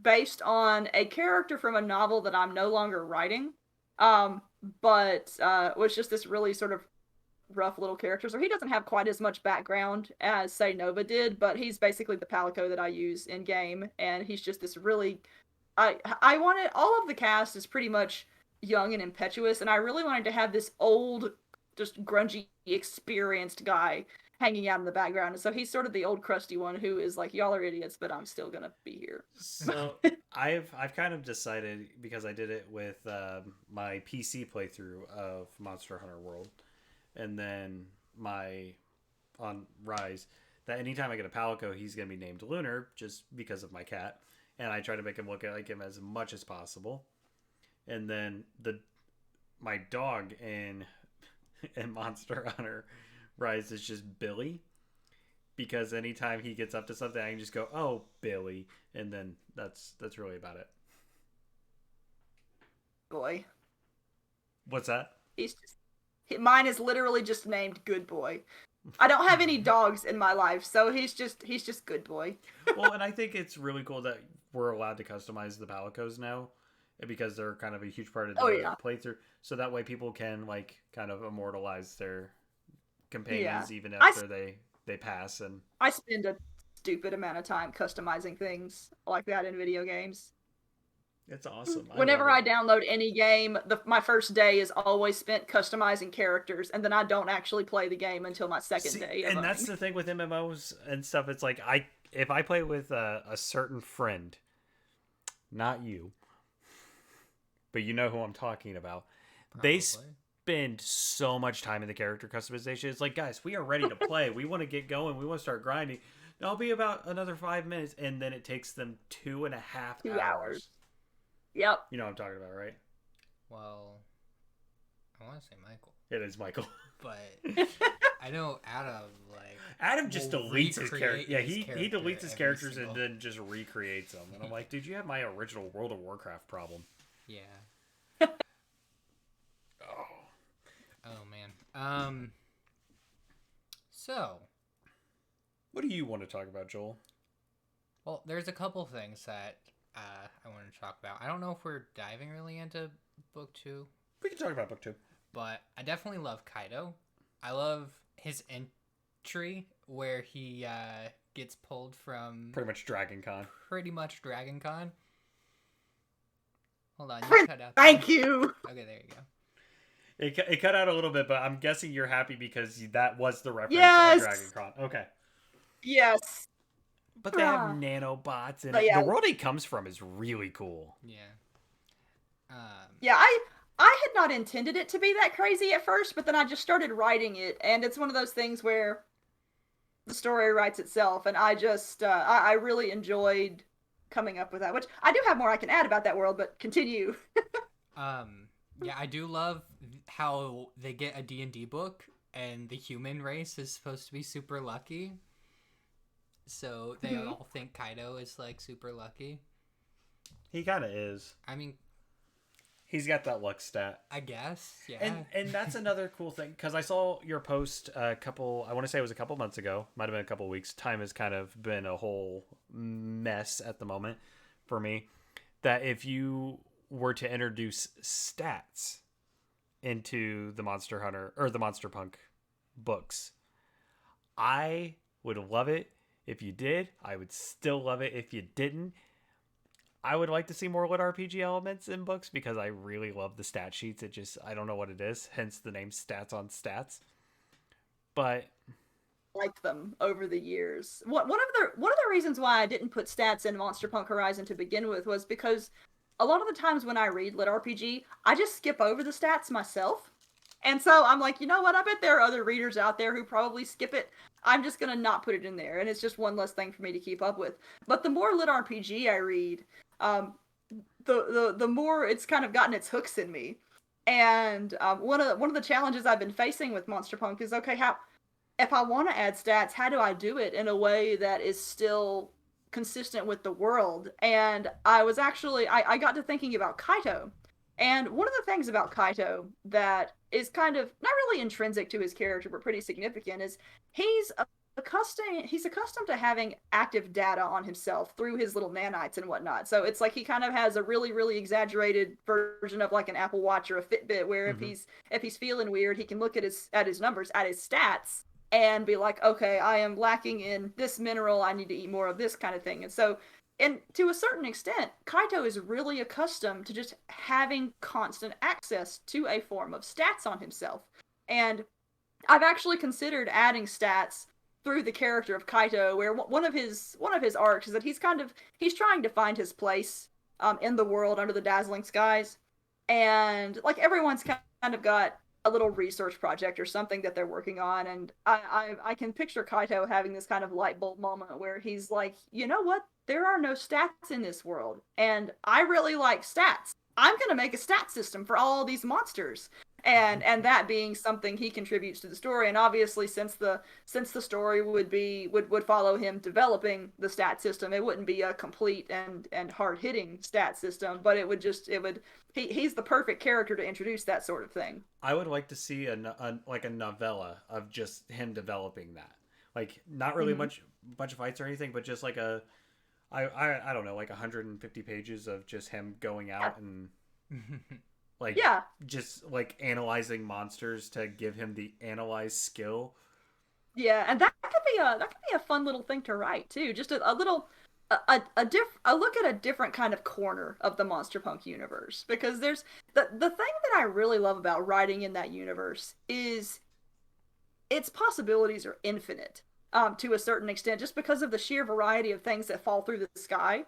based on a character from a novel that I'm no longer writing, um, but was just this really sort of rough little character. So he doesn't have quite as much background as, say, Nova did, but he's basically the palico that I use in game, and he's just this really. I wanted, all of the cast is pretty much young and impetuous, and I really wanted to have this old, just grungy, experienced guy hanging out in the background. And so he's sort of the old crusty one who is like, y'all are idiots, but I'm still gonna be here. So I've kind of decided, because I did it with my PC playthrough of Monster Hunter World, and then my on Rise, that anytime I get a Palico, he's gonna be named Lunar, just because of my cat, and I try to make him look like him as much as possible. And then my dog in Monster Hunter Rise is just Billy, because anytime he gets up to something, I can just go, "Oh, Billy," and then that's really about it. Boy, What's that? he's just, mine is literally just named Good Boy. I don't have any dogs in my life, so he's just Good Boy. Well, and I think it's really cool that we're allowed to customize the palicos now, because they're kind of a huge part of Oh the yeah, playthrough. So that way, people can like kind of immortalize their yeah. companions even I after they pass. And I spend a stupid amount of time customizing things like that in video games. it's awesome. I love Whenever it. I download any game, my first day is always spent customizing characters, and then I don't actually play the game until my second See, day of and that's owning. the thing with MMOs and stuff. It's like, if I play with a certain friend, not you, but you know who I'm talking about. They Probably. spend so much time in the character customization. It's like, guys, we are ready to play. We want to get going. We want to start grinding. I'll be about another 5 minutes, and then it takes them 2.5 hours. 2 hours. Yep. You know what I'm talking about, right? Well, I want to say Michael, It is Michael. but I know Adam like Adam just will deletes his character. recreate Yeah, his he character deletes his every characters single- and then just recreates them. And I'm like, dude, you have my original World of Warcraft problem. Yeah. Oh. Oh man. So, What do you want to talk about, Joel? well, there's a couple things that I wanted to talk about. I don't know if we're diving really into book 2, We can talk about book 2. but I definitely love Kaido. I love his entry where he gets pulled from Pretty much Dragon Con. pretty much Dragon Con. Hold on, you Friend, cut out. thank you. Okay, there you go. It cut out a little bit, but I'm guessing you're happy because that was the reference Yes. of Dragon Con. Okay. Yes. But they have Ah. nanobots, and But yeah. the world he comes from is really cool. Yeah. Yeah, I had not intended it to be that crazy at first, but then I just started writing it, and it's one of those things where the story writes itself, and I really enjoyed coming up with that. Which I do have more I can add about that world, but continue. Yeah, I do love how they get a D&D book and the human race is supposed to be super lucky. So they Mhm. all think Kaido is like super lucky. He kind of is. I mean, He's got that luck stat. I guess, yeah. And that's another cool thing, because I saw your post I want to say it was a couple months ago, might have been a couple weeks. Time has kind of been a whole mess at the moment for me, that if you were to introduce stats into the Monster Hunter or the Monster Punk books, I would love it if you did. I would still love it if you didn't. I would like to see more lit RPG elements in books, because I really love the stat sheets. I don't know what it is, hence the name Stats on Stats. But Like them over the years. One of the reasons why I didn't put stats in Monster Punk Horizon to begin with was because a lot of the times when I read lit RPG, I just skip over the stats myself. And so I'm like, you know what? I bet there are other readers out there who probably skip it. I'm just gonna not put it in there, and it's just one less thing for me to keep up with. But the more lit RPG I read, um, the more it's kind of gotten its hooks in me. And one of the challenges I've been facing with Monster Punk is, okay, how if I want to add stats, how do I do it in a way that is still consistent with the world? And I got to thinking about Kaito. And one of the things about Kaito that is kind of not really intrinsic to his character, but pretty significant, is he's accustomed to having active data on himself through his little nanites and whatnot. So it's like he kind of has a really exaggerated version of like an Apple Watch or a Fitbit, where if he's feeling weird, he can look at his numbers, at his stats, and be like, okay, I am lacking in this mineral, I need to eat more of this kind of thing. And to a certain extent, Kaito is really accustomed to just having constant access to a form of stats on himself. And I've actually considered adding stats through the character of Kaito, where one of his arcs is that he's trying to find his place in the world under the dazzling skies, and like everyone's kind of got a little research project or something that they're working on, and I can picture Kaito having this kind of light bulb moment where he's like, you know what? There are no stats in this world, and I really like stats. I'm gonna make a stat system for all these monsters, and that being something he contributes to the story. And obviously, since the story would follow him developing the stat system, it wouldn't be a complete and hard hitting stat system, but he's the perfect character to introduce that sort of thing. I would like to see like a novella of just him developing that. Like not really bunch of fights or anything, but just like I don't know, like 150 pages of just him going out and like just like analyzing monsters to give him the analyze skill. Yeah, and that could be a fun little thing to write too. Just a little a look at a different kind of corner of the Monster Punk universe, because there's the thing that I really love about writing in that universe is its possibilities are infinite. To a certain extent, just because of the sheer variety of things that fall through the sky.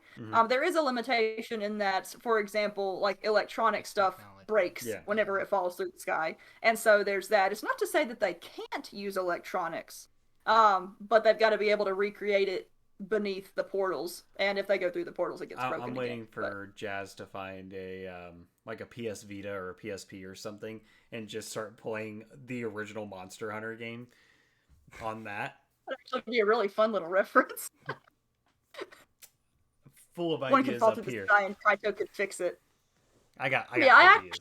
There is a limitation in that, for example, like electronic stuff breaks whenever it falls through the sky. And so there's that. It's not to say that they can't use electronics, but they've got to be able to recreate it beneath the portals. And if they go through the portals, it gets broken I'm waiting again. for Jazz to find a like a PS Vita or a PSP or something and just start playing the original Monster Hunter game on that. That'd actually be a really fun little reference. Full of One could ideas fall up through the here. sky and Kaito could fix it. I got Yeah, ideas.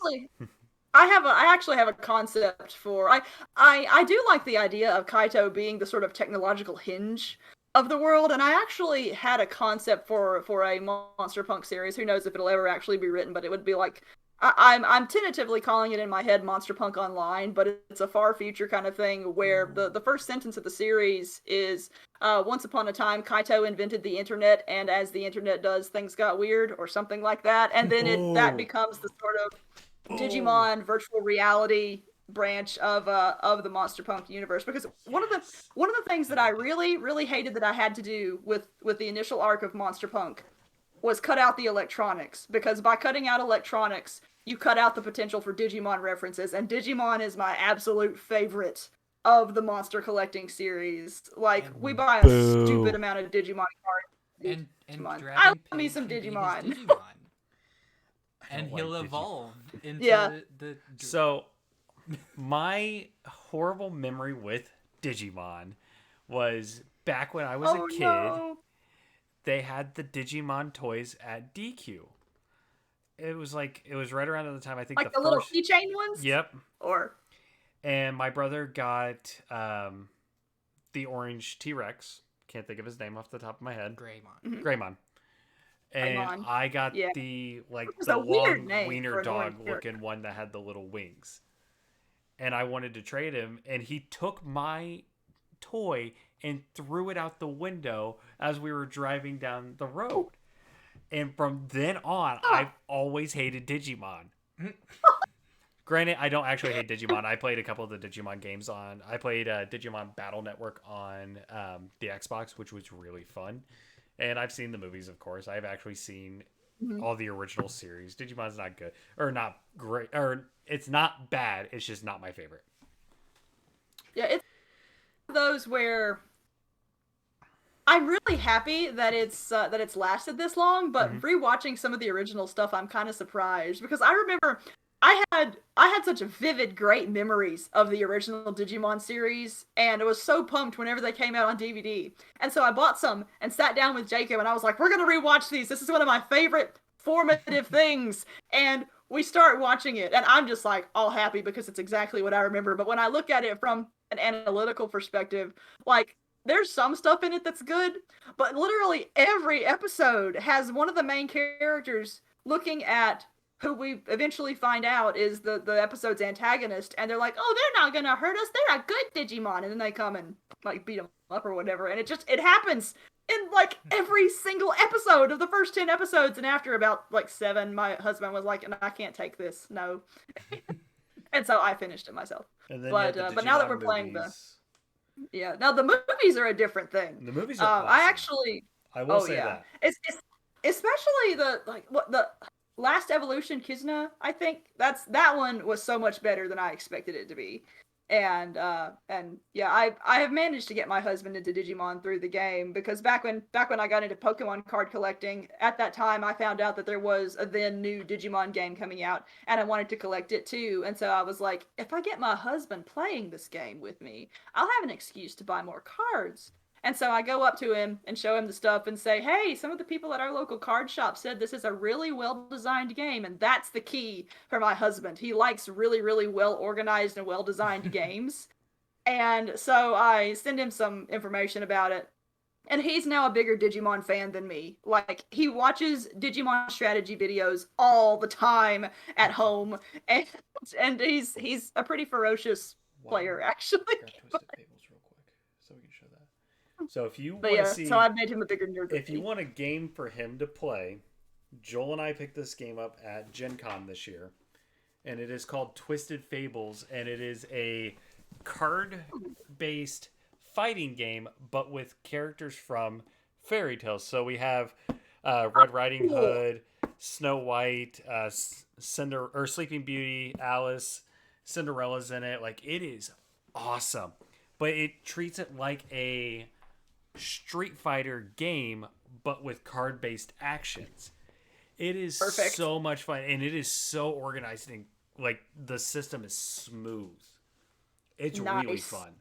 I actually have a concept for I do like the idea of Kaito being the sort of technological hinge of the world, and I actually had a concept for a Monster Punk series. Who knows if it'll ever actually be written, but it would be like I'm tentatively calling it in my head Monster Punk Online, but it's a far future kind of thing where the first sentence of the series is once upon a time Kaito invented the internet, and as the internet does, things got weird or something like that, and then that becomes the sort of Digimon virtual reality branch of the Monster Punk universe. Because one of the things that I really hated that I had to do with the initial arc of Monster Punk was cut out the electronics, because by cutting out electronics, you cut out the potential for Digimon references, and Digimon is my absolute favorite of the monster collecting series. Like, we buy a stupid amount of Digimon cards. And Digimon. I Dragon love me Pig some can be his Digimon. Digimon. And don't he'll like Digimon. evolve into Yeah. the So, my horrible memory with Digimon was back when I was a kid. No. They had the Digimon toys at DQ. It was right around the time I think Like the the little first. keychain ones? Yep. Or And my brother got the orange T-Rex. Can't think of his name off the top of my head. Greymon. Greymon. And Greymon. I got Yeah. the was the a weird long name for wiener an dog orange looking one that had the little wings. And I wanted to trade him, and he took my toy and threw it out the window as we were driving down the road. And from then on, I've always hated Digimon. Granted, I don't actually hate Digimon. I played a couple of the Digimon games on. I played Digimon Battle Network on the Xbox, which was really fun. And I've seen the movies, of course. I've actually seen all the original series. Digimon's not good or not great, or it's not bad. It's just not my favorite. Yeah, it's those where I'm really happy that it's lasted this long, but rewatching some of the original stuff, I'm kind of surprised because I remember I had such vivid, great memories of the original Digimon series, and I was so pumped whenever they came out on DVD. And so I bought some and sat down with Jacob, and I was like, "We're gonna rewatch these. This is one of my favorite formative things." And we start watching it, and I'm just like all happy because it's exactly what I remember. But when I look at it from an analytical perspective, like there's some stuff in it that's good, but literally every episode has one of the main characters looking at who we eventually find out is the episode's antagonist, and they're like, "Oh, they're not gonna hurt us. They're a good Digimon," and then they come and like beat them up or whatever, and it happens in like every single episode of the first 10 episodes, and after about like 7, my husband was like, "I can't take this, no," and so I finished it myself. And then But now that we're playing now the movies are a different thing. The movies are awesome. I will say that. It's especially the Last Evolution Kizuna, I think that one was so much better than I expected it to be. And yeah, I have managed to get my husband into Digimon through the game because back when I got into Pokemon card collecting, at that time I found out that there was a then new Digimon game coming out and I wanted to collect it too. And so I was like, if I get my husband playing this game with me, I'll have an excuse to buy more cards. And so I go up to him and show him the stuff and say, "Hey, some of the people at our local card shop said this is a really well-designed game." And that's the key for my husband. He likes really, really well-organized and well-designed games. And so I send him some information about it. And he's now a bigger Digimon fan than me. Like, he watches Digimon strategy videos all the time at home. And he's a pretty ferocious player, actually. So if you want to see, so I've made him a bigger nerd. If you want a game for him to play, Joel and I picked this game up at Gen Con this year, and it is called Twisted Fables, and it is a card-based fighting game, but with characters from fairy tales. So we have Red Riding Hood, Snow White, Sleeping Beauty, Alice, Cinderella's in it. Like, it is awesome, but it treats it like a Street Fighter game, but with card-based actions. It is perfect. So much fun, and it is so organized, and like the system is smooth. It's really fun.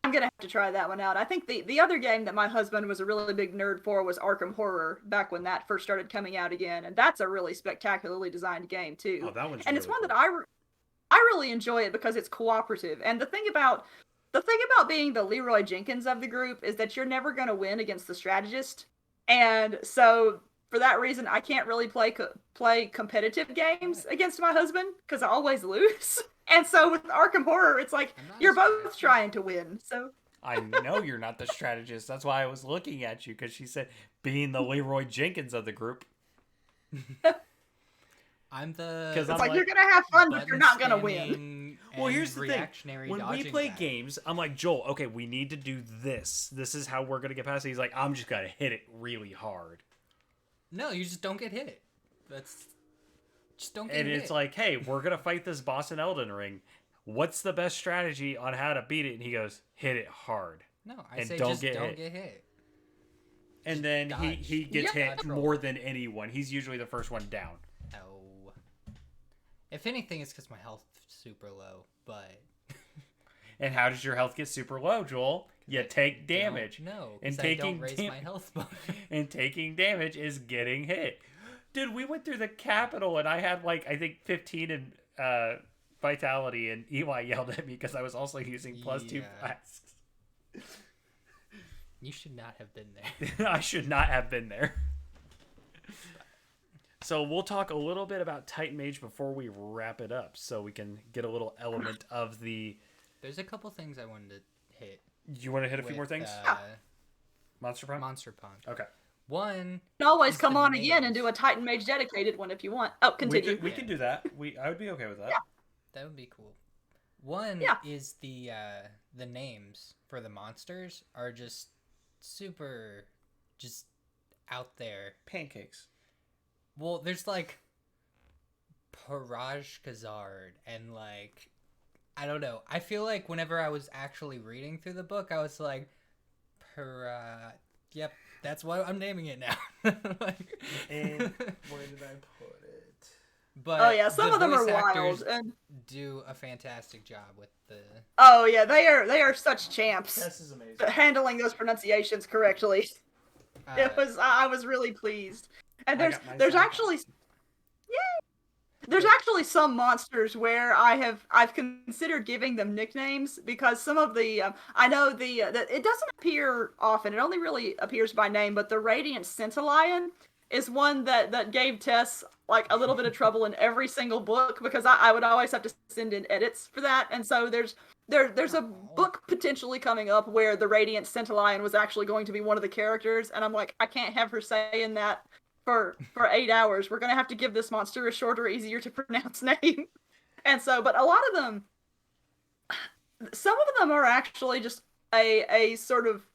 I'm gonna have to try that one out. I think the other game that my husband was a really big nerd for was Arkham Horror back when that first started coming out again, and that's a really spectacularly designed game too. Oh, that one's and really it's one cool. that I really enjoy it because it's cooperative. And the thing about being the Leroy Jenkins of the group is that you're never going to win against the strategist. And so for that reason, I can't really play competitive games against my husband because I always lose. And so with Arkham Horror, it's like you're both trying to win. So I know you're not the strategist. That's why I was looking at you, because she said being the Leroy Jenkins of the group. I'm the... It's like you're going to have fun, but you're not going to win. Well, here's the thing. When we play games, I'm like, "Joel, okay, we need to do this. This is how we're going to get past it." He's like, "I'm just going to hit it really hard." No, you just don't get hit. Just don't get hit. And it's like, "Hey, we're going to fight this boss in Elden Ring. What's the best strategy on how to beat it?" And he goes, "Hit it hard." No, I say don't get hit. And then he gets hit more than anyone. He's usually the first one down. No. If anything, it's because my health's super low, but... And how does your health get super low, Joel? You take damage. No, and I don't raise my health bar. And taking damage is getting hit. Dude, we went through the capital, and I had, like, I think 15 in vitality, and EY yelled at me because I was also using +2 flasks. You should not have been there. I should not have been there. So we'll talk a little bit about Titan Mage before we wrap it up, so we can get a little element of the... There's a couple things I wanted to hit. You want to hit a few more things? Monster Punk? Monster Punk. Okay. One... You can always come on again and do a Titan Mage dedicated one if you want. Oh, continue. We can do that. I would be okay with that. Yeah. That would be cool. One Yeah. is the names for the monsters are just super just out there. Pancakes. Well, there's like Paraj Kazard and like I don't know. I feel like whenever I was actually reading through the book, I was like, yep, that's what I'm naming it now. Like, And where did I put it? but Oh yeah, some the of them are voice actors wild, and do a fantastic job with the. oh yeah, they are such champs This is amazing. at handling those pronunciations correctly. It was I was really pleased, and I got my there's sound actually there's actually some monsters where I've considered giving them nicknames because some of the I know the it doesn't appear often. It only really appears by name, but the Radiant Centillion is one that gave Tess like a little bit of trouble in every single book because I would always have to send in edits for that, and so there's a book potentially coming up where the Radiant Centillion was actually going to be one of the characters, and I'm like, I can't have her saying that for 8 hours. We're gonna have to give this monster a shorter, easier to pronounce name. And so, but a lot of them, some of them are actually just a sort of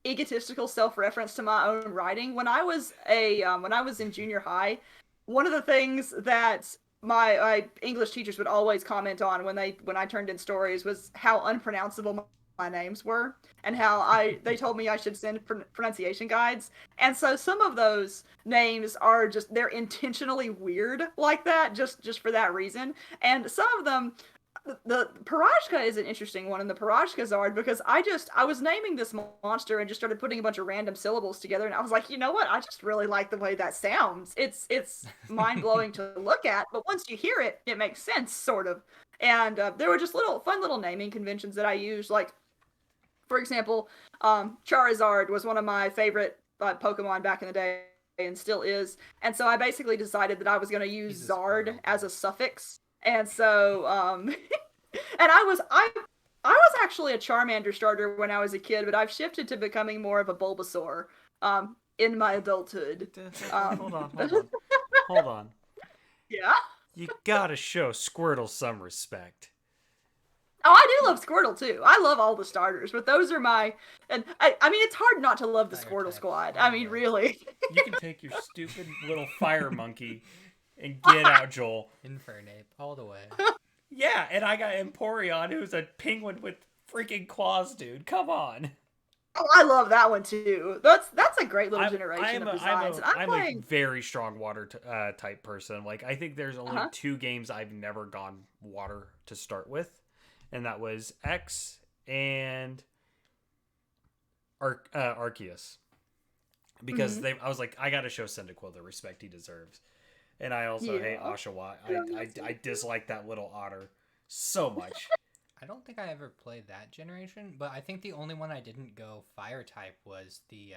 egotistical self-reference to my own writing. When I was in junior high, one of the things that my English teachers would always comment on when I turned in stories was how unpronounceable my names were and how they told me I should send pronunciation guides. And so some of those names are just they're intentionally weird like that just for that reason. And some of them the Parashka is an interesting one in the Parashka Zard because I was naming this monster and just started putting a bunch of random syllables together, and I was like, you know what? I just really like the way that sounds. It's mind blowing to look at, but once you hear it, it makes sense sort of. And there were just fun little naming conventions that I used. Like, for example, Charizard was one of my favorite Pokemon back in the day and still is. And so I basically decided that I was going to use Zard as a suffix. And so, and I was actually a Charmander starter when I was a kid, but I've shifted to becoming more of a Bulbasaur, in my adulthood. Hold on. Yeah. You gotta show Squirtle some respect. Oh, I do love Squirtle too. I love all the starters, but those are and I mean, it's hard not to love the Squirtle squad. I mean, really. You can take your stupid little fire monkey and get out, Joel. Infernape, all the way. Yeah, and I got Empoleon, who's a penguin with freaking claws, dude. Come on. Oh, I love that one too. That's a great little generation of designs. I'm a very strong water type person. Like, I think there's only 2 games I've never gone water to start with, and that was X and Arceus. Because I was like, I gotta show Cyndaquil the respect he deserves. And I also hate Oshawott. I dislike that little otter so much. I don't think I ever played that generation, but I think the only one I didn't go fire type was the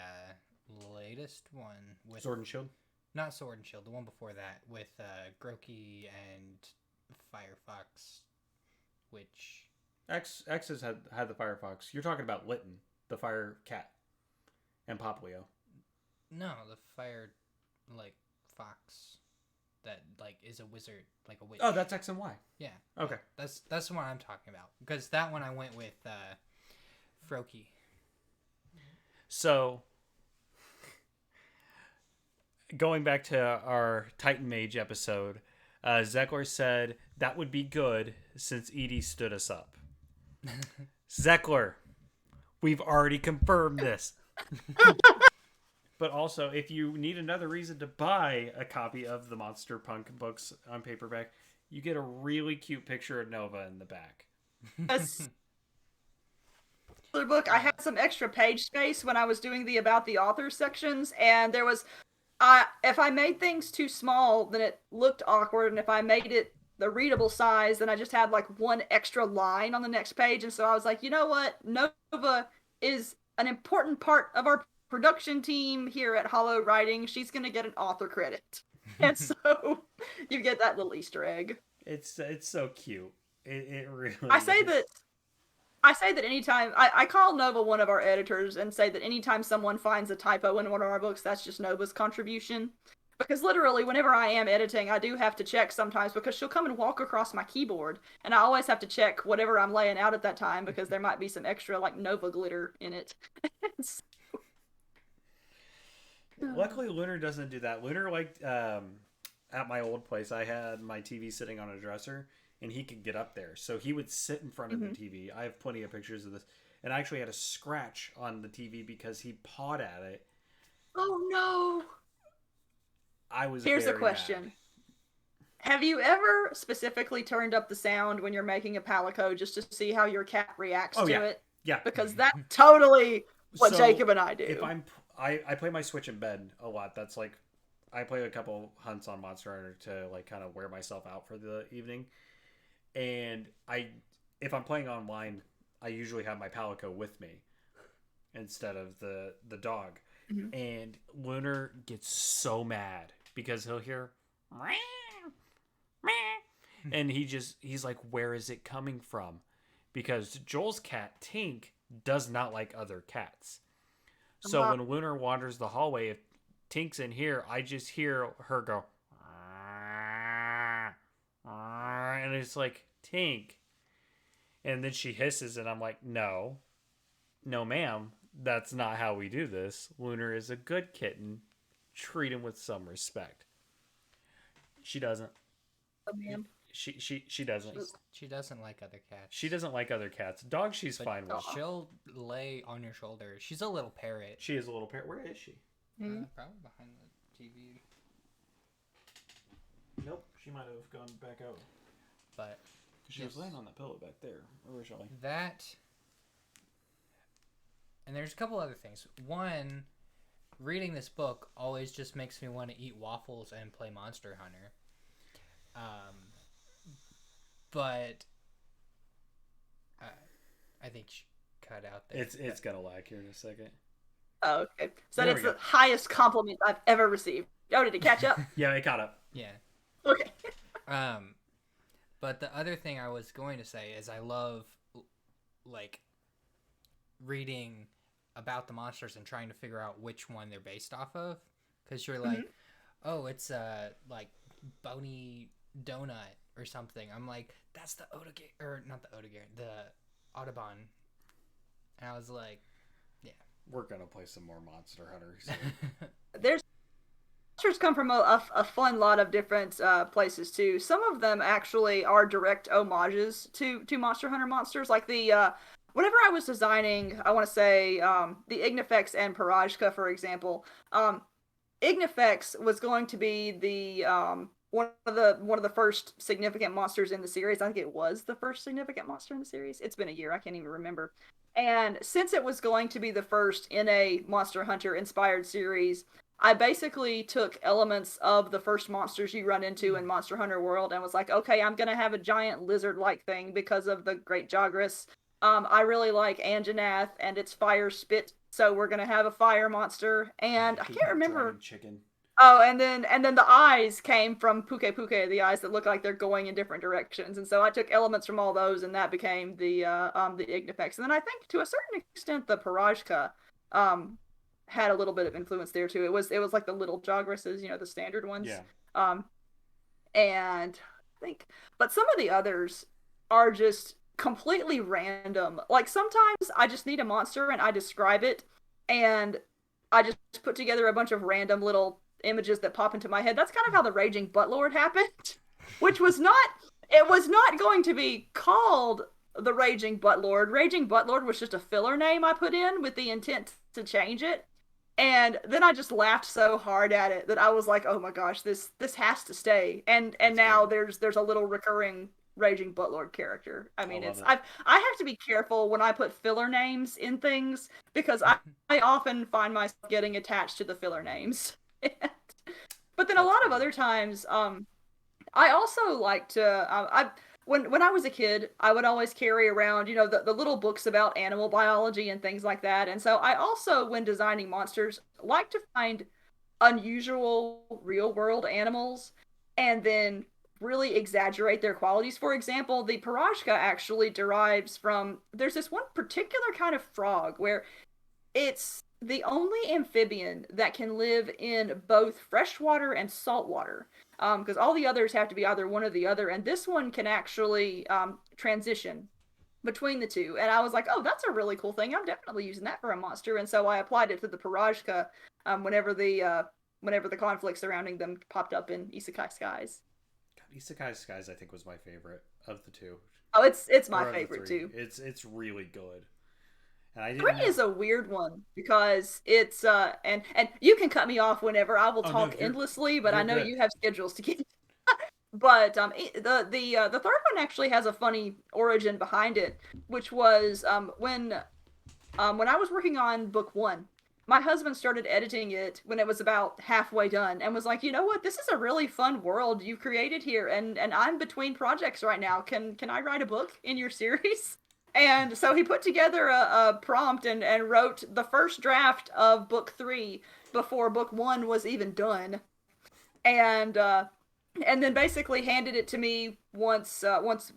latest one with Sword and Shield? Not Sword and Shield, the one before that with Grookey and Firefox, which X has had the Firefox. You're talking about Litten, the fire cat, and Poplio. No, the fire fox that is a wizard, like a witch. Oh, that's X and Y. Yeah. Okay. That's the one I'm talking about. Because that one I went with Froakie. So, going back to our Titan Mage episode, Zekler said that would be good since Edie stood us up. Zekler, we've already confirmed this. But also, if you need another reason to buy a copy of the Monster Punk books on paperback, you get a really cute picture of Nova in the back. Yes. The book, I had some extra page space when I was doing the About the Author sections, and there was, if I made things too small, then it looked awkward, and if I made it the readable size, then I just had one extra line on the next page, and so I was like, you know what, Nova is an important part of our production team here at Holo Writing. She's gonna get an author credit, and so you get that little Easter egg. It's so cute. It really. I say that anytime I call Nova one of our editors and say that anytime someone finds a typo in one of our books, that's just Nova's contribution. Because literally, whenever I am editing, I do have to check sometimes because she'll come and walk across my keyboard, and I always have to check whatever I'm laying out at that time because there might be some extra like Nova glitter in it. Luckily, Lunar doesn't do that. Lunar, like, at my old place, I had my TV sitting on a dresser, and he could get up there. So he would sit in front of the TV. I have plenty of pictures of this. And I actually had a scratch on the TV because he pawed at it. Oh no! I was Here's a very question. mad. Have you ever specifically turned up the sound when you're making a palico just to see how your cat reacts Oh, to yeah. it? Yeah. Because that's totally what So, Jacob and I do. If I play my Switch in bed a lot. That's like, I play a couple hunts on Monster Hunter to like kind of wear myself out for the evening. And if I'm playing online, I usually have my Palico with me instead of the dog. Mhm. And Lunar gets so mad because he'll hear "Meow, meow," and he's like, where is it coming from? Because Joel's cat Tink does not like other cats. So Uh-huh. when Lunar wanders the hallway, if Tink's in here, I just hear her go and it's like, Tink. And then she hisses, and I'm like, no, ma'am, that's not how we do this. Lunar is a good kitten. Treat him with some respect. She doesn't. Oh, man. She doesn't. She doesn't like other cats. She doesn't like other cats. Dog, she's But fine with. she'll lay on your shoulder. She's a little parrot. She is a little parrot. Where is she? Mhm. Probably behind the TV. Nope, she might have gone back out. But She was laying on that pillow back there. Originally. that, and there's a couple other things. One, reading this book always just makes me want to eat waffles and play Monster Hunter. But I think she cut out there. It's gonna lag here in a second. Oh, okay. So There that's we the go. highest compliment I've ever received. Oh, did it catch up? Yeah, it caught up. Yeah. Okay. But the other thing I was going to say is I love like reading about the monsters and trying to figure out which one they're based off of, because you're like, oh, it's like bony donut or something. I'm like, that's the Otogar, or not the Otogar, the Audubon. And I was like, We're gonna play some more Monster Hunter soon. There's monsters come from a fun lot of different places too. Some of them actually are direct homages to Monster Hunter monsters. Like the whenever I was designing, I want to say the Ignifex and Parajka, for example. Ignifex was going to be the one of the first significant monsters in the series. I think it was the first significant monster in the series. It's been a year, I can't even remember. And since it was going to be the first in a Monster Hunter inspired series, I basically took elements of the first monsters you run into in Monster Hunter World and was like, okay, I'm gonna have a giant lizard-like thing because of the Great Jagras. I really like Anjanath and its fire spit, so we're gonna have a fire monster. And I can't remember. Dragon chicken. Oh, and then the eyes came from Puke Puke, the eyes that look like they're going in different directions. And so I took elements from all those, and that became the Ignifex. And then I think to a certain extent the Parajka had a little bit of influence there too. It was like the little Jagresses, the standard ones. Yeah. And I think, but some of the others are just completely random. Like sometimes I just need a monster and I describe it, and I just put together a bunch of random little images that pop into my head. That's kind of how the Raging Buttlord happened, which was not. It was not going to be called the Raging Buttlord. Raging Buttlord was just a filler name I put in with the intent to change it. And then I just laughed so hard at it that I was like, "Oh my gosh, this has to stay." And now there's a little recurring Raging Buttlord character. I mean, I have to be careful when I put filler names in things because I often find myself getting attached to the filler names. But then a lot of other times, I also like to when I was a kid, I would always carry around, the little books about animal biology and things like that. And so I also, when designing monsters, like to find unusual real world animals and then really exaggerate their qualities. For example, the Parajka actually derives from, there's this one particular kind of frog where it's the only amphibian that can live in both freshwater and saltwater. Because all the others have to be either one or the other, and this one can actually transition between the two. And I was like, oh, that's a really cool thing. I'm definitely using that for a monster. And so I applied it to the Parajka whenever the conflict surrounding them popped up in Isekai Skies. God, Isekai Skies I think was my favorite of the two, Oh, it's my or of the favorite three. too. It's really good, and I Three didn't know. is a weird one because it's and you can cut me off whenever. I will Oh no, talk endlessly, but I you're know good. you have schedules to keep. But the third one actually has a funny origin behind it, which was when I was working on book one, my husband started editing it when it was about halfway done and was like, you know what, this is a really fun world you created here, and I'm between projects right now. Can I write a book in your series? And so he put together a prompt and wrote the first draft of book three before book one was even done. And then basically handed it to me once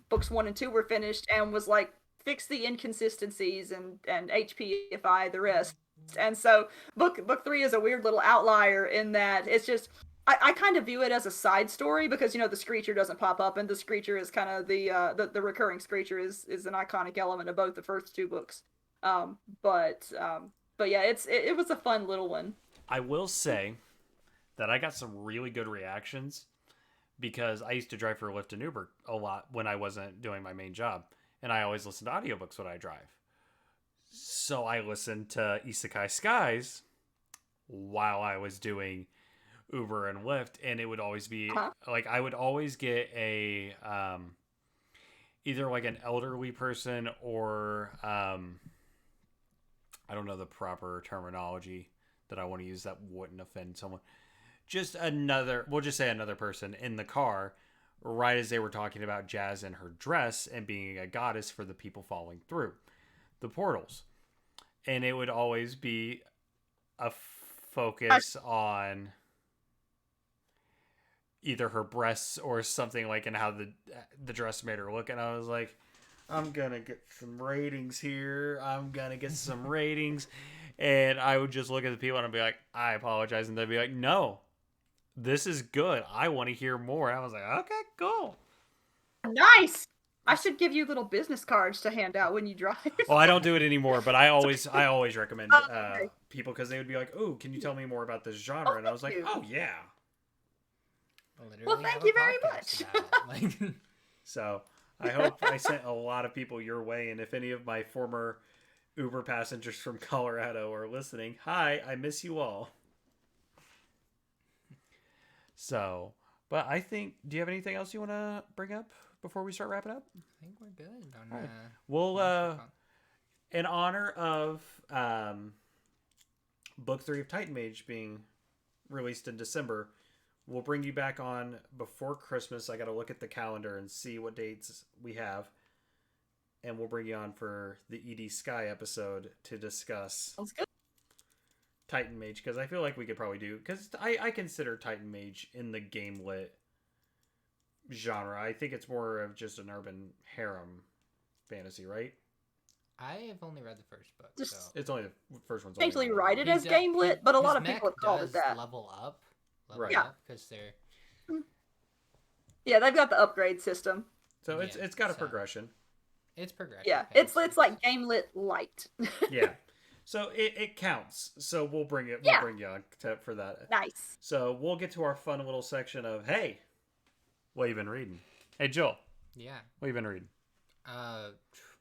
books one and two were finished, and was like, fix the inconsistencies and HPify the rest. And so book three is a weird little outlier in that it's just I kind of view it as a side story because the Screecher doesn't pop up, and the Screecher is kind of the recurring Screecher is an iconic element of both the first two books. Um, but yeah, it was a fun little one. I will say that I got some really good reactions because I used to drive for Lyft and Uber a lot when I wasn't doing my main job, and I always listen to audiobooks when I drive. So I listened to Isekai Skies while I was doing Uber and Lyft, and it would always be Huh? like I would always get a either like an elderly person or I don't know the proper terminology that I want to use that wouldn't offend someone. Just another, we'll just say another person in the car, right as they were talking about Jazz and her dress and being a goddess for the people falling through the portals. And it would always be a focus on either her breasts or something like, and how the dress made her look. And I was like, I'm gonna get some ratings here. I'm gonna get some ratings. And I would just look at the people and I'd be like, I apologize. And they'd be like, no, this is good. I want to hear more. And I was like, okay, cool. Nice. I should give you little business cards to hand out when you drive. Well, I don't do it anymore, but I always recommend Oh, okay. people because they would be like, oh, can you tell me more about this Well, genre? And I thank was like, you. oh yeah. I Well, literally thank have a you very podcast much. about it. Like, So I hope I sent a lot of people your way. And if any of my former Uber passengers from Colorado are listening, hi, I miss you all. So, but I think, do you have anything else you want to bring up before we start wrapping up? I think we're good on All right. Well, in honor of book 3 of Titan Mage being released in December, we'll bring you back on before Christmas. I got to look at the calendar and see what dates we have. And we'll bring you on for the ED Sky episode to discuss Sounds good. Titan Mage, because I feel like we could probably do, because I consider Titan Mage in the game lit genre. I think it's more of just an urban harem fantasy, right? I have only read the first book, Just so It's only the first one's Actually only write it He as do- game lit, he- but a his lot of mech people have called it does that. level up, Right. Yeah. because they're Yeah, they've got the upgrade system. So Yeah, it's got a so- progression. it's progressive. Yeah, and it's like game lit light. Yeah. So it counts. So we'll bring it. Yeah. We'll bring you on for that. Nice. So we'll get to our fun little section of, hey, what you been reading? Hey Joel, yeah. what you been reading?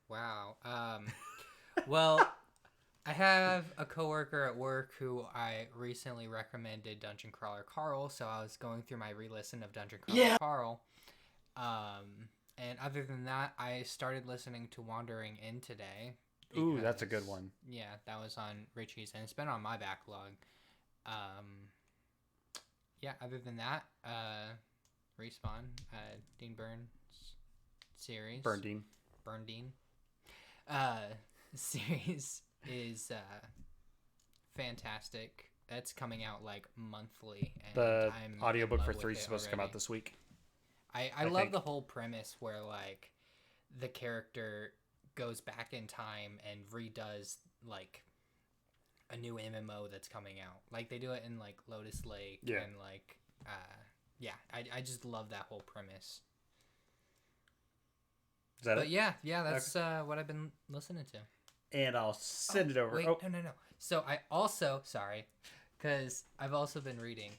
Wow. Well, I have a coworker at work who I recently recommended Dungeon Crawler Carl, so I was going through my re-listen of Dungeon Crawler Yeah. Carl. And other than that, I started listening to Wandering In today. Ooh, that's a because- good one. Yeah, that was on Richie's, and it's been on my backlog. Yeah, other than that, Respawn, Dean Burns series. Bernadine. Burndine. Series is fantastic. That's coming out like monthly. And The I'm in audiobook love for with 3 is it supposed to come out already. this week. I think. love the whole premise where like the character goes back in time and redoes like a new MMO that's coming out. Like they do it in like Lotus Lake Yeah. and like yeah, I just love that whole premise. Is that But it? yeah, that's what I've been listening to. And I'll send it over. Wait, Oh, no. So I also, sorry, because I've also been reading,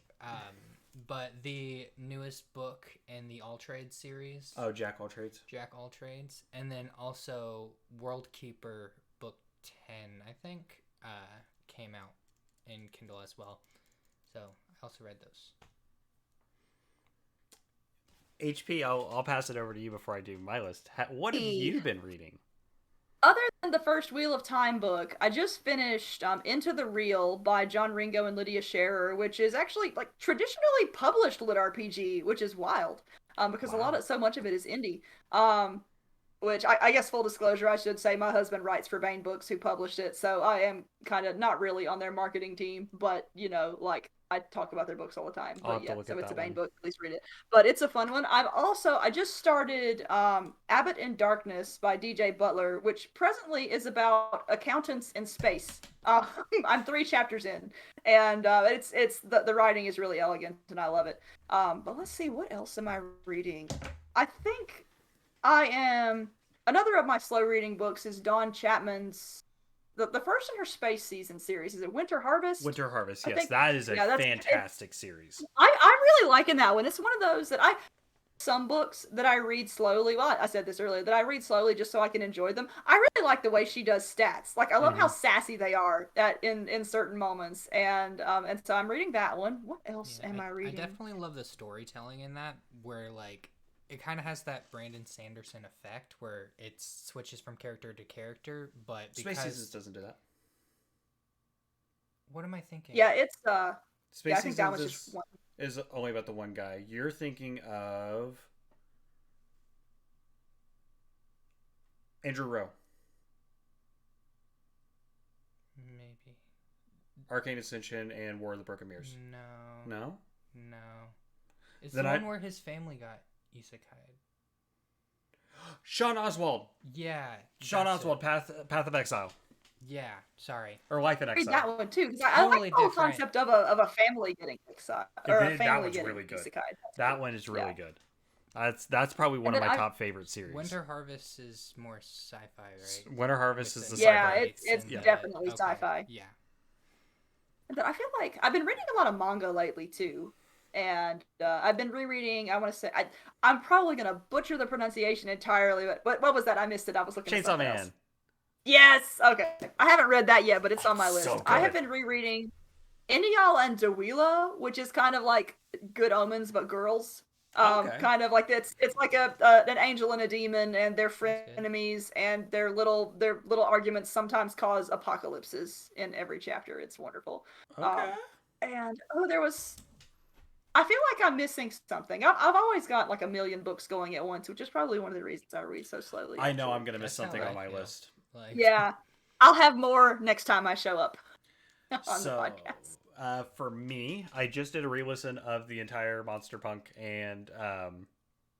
but the newest book in the All Trades series, oh, Jack All Trades. Jack All Trades, and then also World Keeper book 10, I think, came out in Kindle as well. So I also read those. HP, I'll pass it over to you before I do my list. What have Hey. you been reading? Other than the first Wheel of Time book, I just finished Into the Real by John Ringo and Lydia Scherer, which is actually like traditionally published lit RPG, which is wild. Because Wow. so much of it is indie. Which I guess full disclosure, I should say my husband writes for Bane Books, who published it, so I am kind of not really on their marketing team, but like I talk about their books all the time. I'll But have to yeah, look so at it's a that Bane one. book. Please read it. But it's a fun one. I just started Abbott in Darkness by DJ Butler, which presently is about accountants in space. I'm 3 chapters in, and it's the writing is really elegant, and I love it. But let's see, what else am I reading? I think I am. Another of my slow reading books is Dawn Chapman's the first in her space season series. Is it Winter Harvest? Winter Harvest, I yes. think- That is a yeah, fantastic series. I'm really liking that one. It's one of those that some books that I read slowly. Well, I said this earlier that I read slowly just so I can enjoy them. I really like the way she does stats. Like I love how sassy they are in certain moments, and so I'm reading that one. What else am I reading? I definitely love the storytelling in that, where like it kind of has that Brandon Sanderson effect where it switches from character to character, but because Space Seasons doesn't do that. What am I thinking? Yeah, it's Space yeah, I think that Seasons was just one. is only about the one guy. You're thinking of Andrew Rowe, Maybe. Arcane Ascension, and War of the Broken Mirrors. No. No? It's Then the one where his family got isekai'd. Sean Oswald. Yeah. Sean that's Oswald, it. Path of Exile. Yeah. Sorry. Or Life in Read Exile. that one too because I Totally like the whole different. concept of a family getting exiled or a That family one's getting really good. isekai. That one is really Yeah. good. That's probably one of then my I- top favorite series. Winter Harvest is more sci-fi, right? Winter Harvest With is the Yeah, sci-fi. it's and definitely sci-fi. Yeah. And then I feel like I've been reading a lot of manga lately too, and I've been rereading. I want to say I'm probably gonna butcher the pronunciation entirely, but what was that? I missed it. I was looking at Chainsaw something Man. else. Yes. Okay. I haven't read that yet, but it's on my list. so I have good. been rereading Inuyal and Dewila, which is kind of like Good Omens but girls. Okay. Kind of like it's like an angel and a demon, and they're good. frenemies, and their little arguments sometimes cause apocalypses in every chapter. It's wonderful. Okay. And there was. I feel like I'm missing something. I've always got like a million books going at once, which is probably one of the reasons I read so slowly. I know actually. I'm gonna miss That's how something I on my feel. list. Like, Yeah, I'll have more next time I show up on the So, podcast. for me, I just did a re-listen of the entire Monster Punk and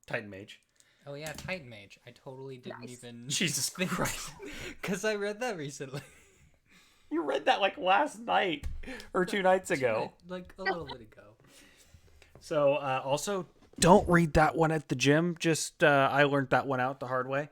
Titan Mage. Oh yeah, Titan Mage. I totally didn't Nice. even Jesus Christ. because I read that recently. You read that like last night or 2 nights ago. Like a little bit ago. So also, don't read that one at the gym. Just I learned that one out the hard way.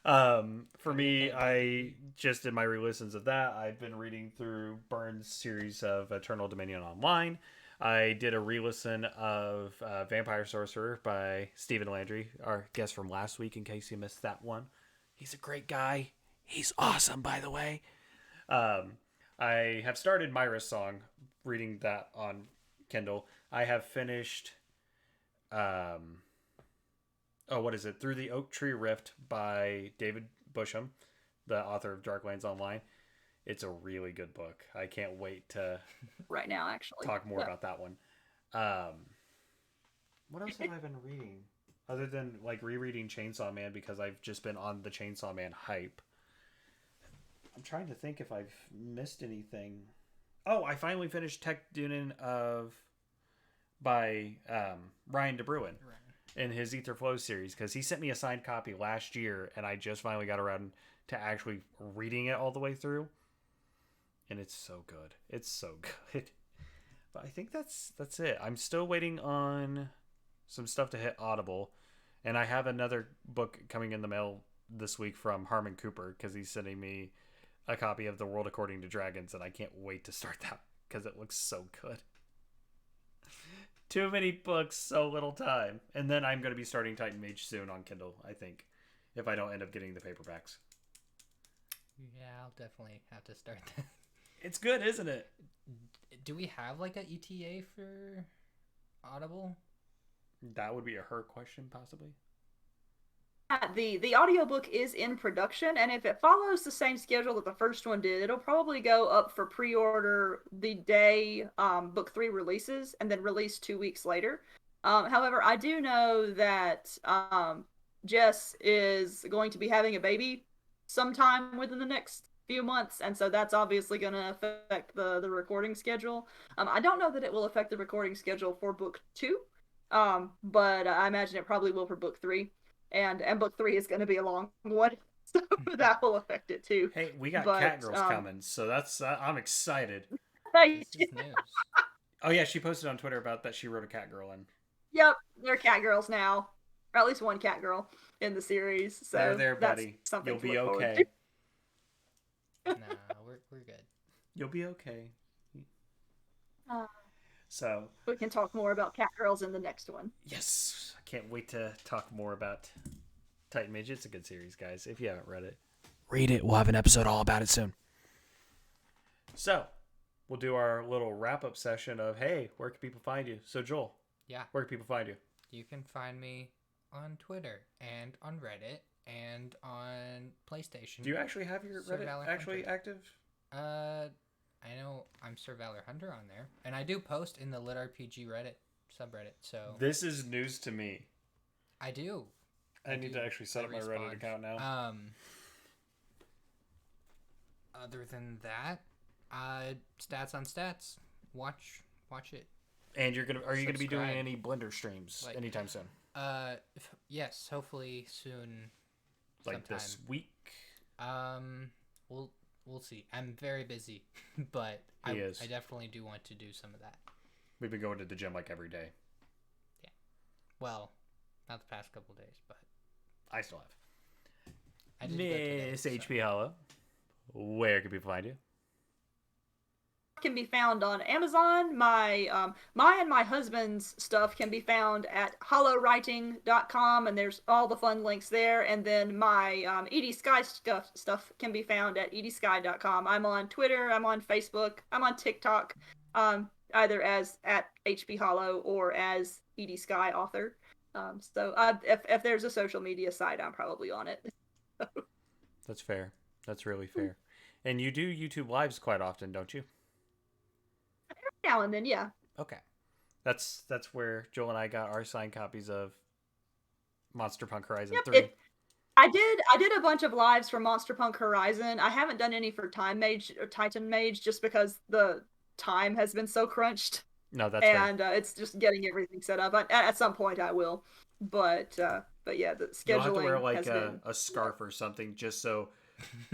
For me, I just did my re-listens of that. I've been reading through Burns' series of Eternal Dominion Online. I did a re-listen of Vampire Sorcerer by Stephen Landry, our guest from last week, in case you missed that one. He's a great guy. He's awesome, by the way. I have started Myra's Song, reading that on Kindle. I have finished, what is it? Through the Oak Tree Rift by David Busham, the author of Darklands Online. It's a really good book. I can't wait to Right now, actually. talk more Yeah. about that one. What else have I been reading? Other than like rereading Chainsaw Man because I've just been on the Chainsaw Man hype. I'm trying to think if I've missed anything. Oh, I finally finished Tech Dunin by Ryan DeBruin. Right. in his Ether Flow series because he sent me a signed copy last year, and I just finally got around to actually reading it all the way through. And it's so good. It's so good. But I think that's it. I'm still waiting on some stuff to hit Audible, and I have another book coming in the mail this week from Harmon Cooper because he's sending me a copy of The World According to Dragons, and I can't wait to start that because it looks so good. Too many books, so little time. And then I'm going to be starting Titan Mage soon on Kindle, I think, if I don't end up getting the paperbacks. Yeah, I'll definitely have to start that. It's good, isn't it? Do we have like a ETA for Audible? That would be a her question, possibly. The audiobook is in production, and if it follows the same schedule that the first one did, it'll probably go up for pre-order the day book 3 releases, and then release 2 weeks later. However, I do know that Jess is going to be having a baby sometime within the next few months, and so that's obviously going to affect the recording schedule. I don't know that it will affect the recording schedule for book 2, but I imagine it probably will for book 3. And book 3 is going to be a long one, so that will affect it too. Hey, we got Catgirls coming, so that's I'm excited. This is news. Oh yeah, she posted on Twitter about that she wrote a Catgirl in. Yep, they're Catgirls now, or at least one Catgirl in the series. So there, buddy. You'll be okay. Nah, we're good. You'll be okay. So we can talk more about Catgirls in the next one. Yes, I can't wait to talk more about Titan Mage. It's a good series, guys. If you haven't read it, read it. We'll have an episode all about it soon. So we'll do our little wrap-up session of, hey, where can people find you? So Joel, yeah, where can people find you? You can find me on Twitter and on Reddit and on PlayStation. Do you actually have your Reddit actually active? I know I'm Sir Valor Hunter on there, and I do post in the Lit RPG Reddit subreddit. So this is news to me. I do. I need to actually set up my Reddit account now. Other than that, stats on stats. Watch it. And are you gonna be doing any Blender streams anytime soon? Yes, hopefully soon. Like sometime. This week? We'll see. I'm very busy, but I definitely do want to do some of that. We've been going to the gym like every day. Yeah. Well, not the past couple days, but I still have. Miss HP Holo, where can people find you? Can be found on Amazon. My and my husband's stuff can be found at holowriting.com, and there's all the fun links there. And then my Edie Sky stuff can be found at ediesky.com. I'm on Twitter, I'm on Facebook, I'm on TikTok, either as at HP Holo or as Edie Sky author. So if there's a social media site, I'm probably on it. That's fair. That's really fair. And you do YouTube lives quite often, don't you? Now and then, yeah. Okay. That's where Joel and I got our signed copies of Monster Punk Horizon 3. I did a bunch of lives for Monster Punk Horizon. I haven't done any for Titan Mage just because the time has been so crunched. No, that's fair. And it's just getting everything set up. At some point I will. But yeah, the scheduling. You'll have to wear like a scarf or something just so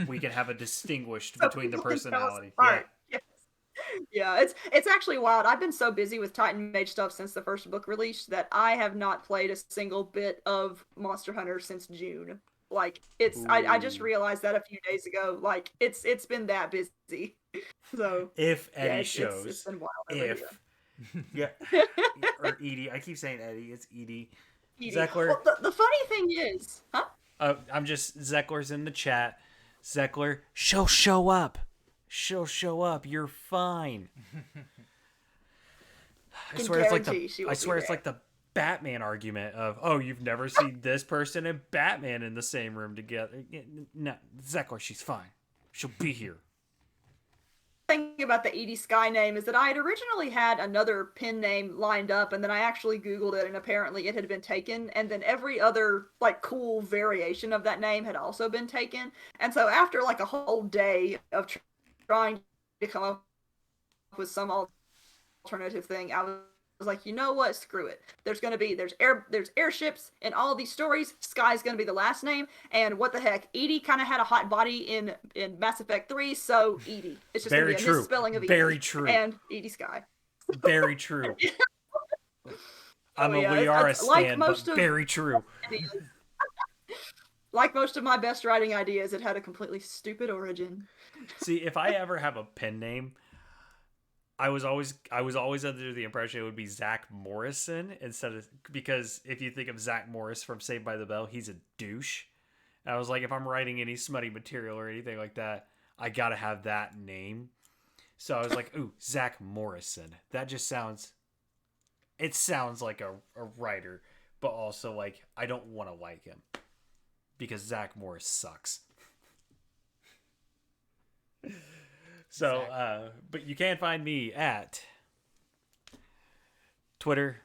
we can have a distinguished between the personality. Yeah. Yeah, it's actually wild. I've been so busy with Titan Mage stuff since the first book release that I have not played a single bit of Monster Hunter since June. Like I just realized that a few days ago. Like it's been that busy. So if Eddie shows, it's been wild. Yeah, or Edie. I keep saying Eddie. It's Edie. Zeckler. Well, the funny thing is, I'm just Zeckler's in the chat. Zeckler, she'll show up. She'll show up. You're fine. I swear it's like the Batman argument of, oh, you've never seen this person and Batman in the same room together. No, Zeckler, she's fine. She'll be here. Thing about the Edie Sky name is that I had originally had another pen name lined up, and then I actually Googled it, and apparently it had been taken, and then every other like cool variation of that name had also been taken. And so after like a whole day of trying to come up with some alternative thing, I was like, you know what? Screw it. There's airships in all these stories. Sky's gonna be the last name. And what the heck? Edie kind of had a hot body in Mass Effect 3, so Edie. It's just Very gonna be a true. misspelling of Edie. Very true. And Edie Sky. Very true. I'm a yeah, Liara it's like stan, most but of very true. like most of my best writing ideas, it had a completely stupid origin. See, if I ever have a pen name, I was always under the impression it would be Zach Morrison instead of, because if you think of Zach Morris from Saved by the Bell, he's a douche. And I was like, if I'm writing any smutty material or anything like that, I gotta have that name. So I was like, ooh, Zach Morrison. That just sounds, it sounds like a writer, but also like I don't want to like him because Zach Morris sucks. So, but you can find me at Twitter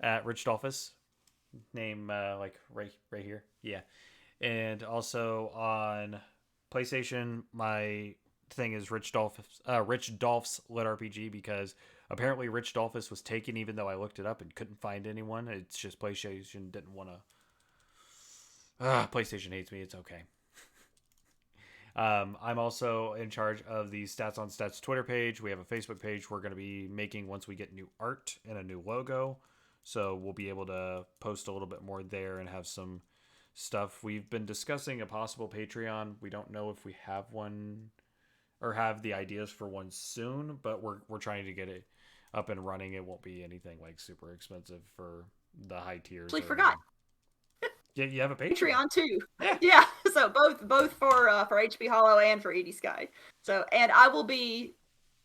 at Rich Dolphus, name like right here, yeah, and also on PlayStation, my thing is Rich Dolph's Lit RPG, because apparently Rich Dolphus was taken, even though I looked it up and couldn't find anyone. It's just PlayStation didn't want to. PlayStation hates me. It's okay. I'm also in charge of the Stats on Stats Twitter page. We have a Facebook page we're going to be making once we get new art and a new logo. So we'll be able to post a little bit more there and have some stuff. We've been discussing a possible Patreon. We don't know if we have one or have the ideas for one soon, but we're trying to get it up and running. It won't be anything like super expensive for the high tiers. Actually, forgot. Yeah, you have a Patreon too. Yeah. Yeah. So both for HP Hollow and for ED Sky. So, and I will be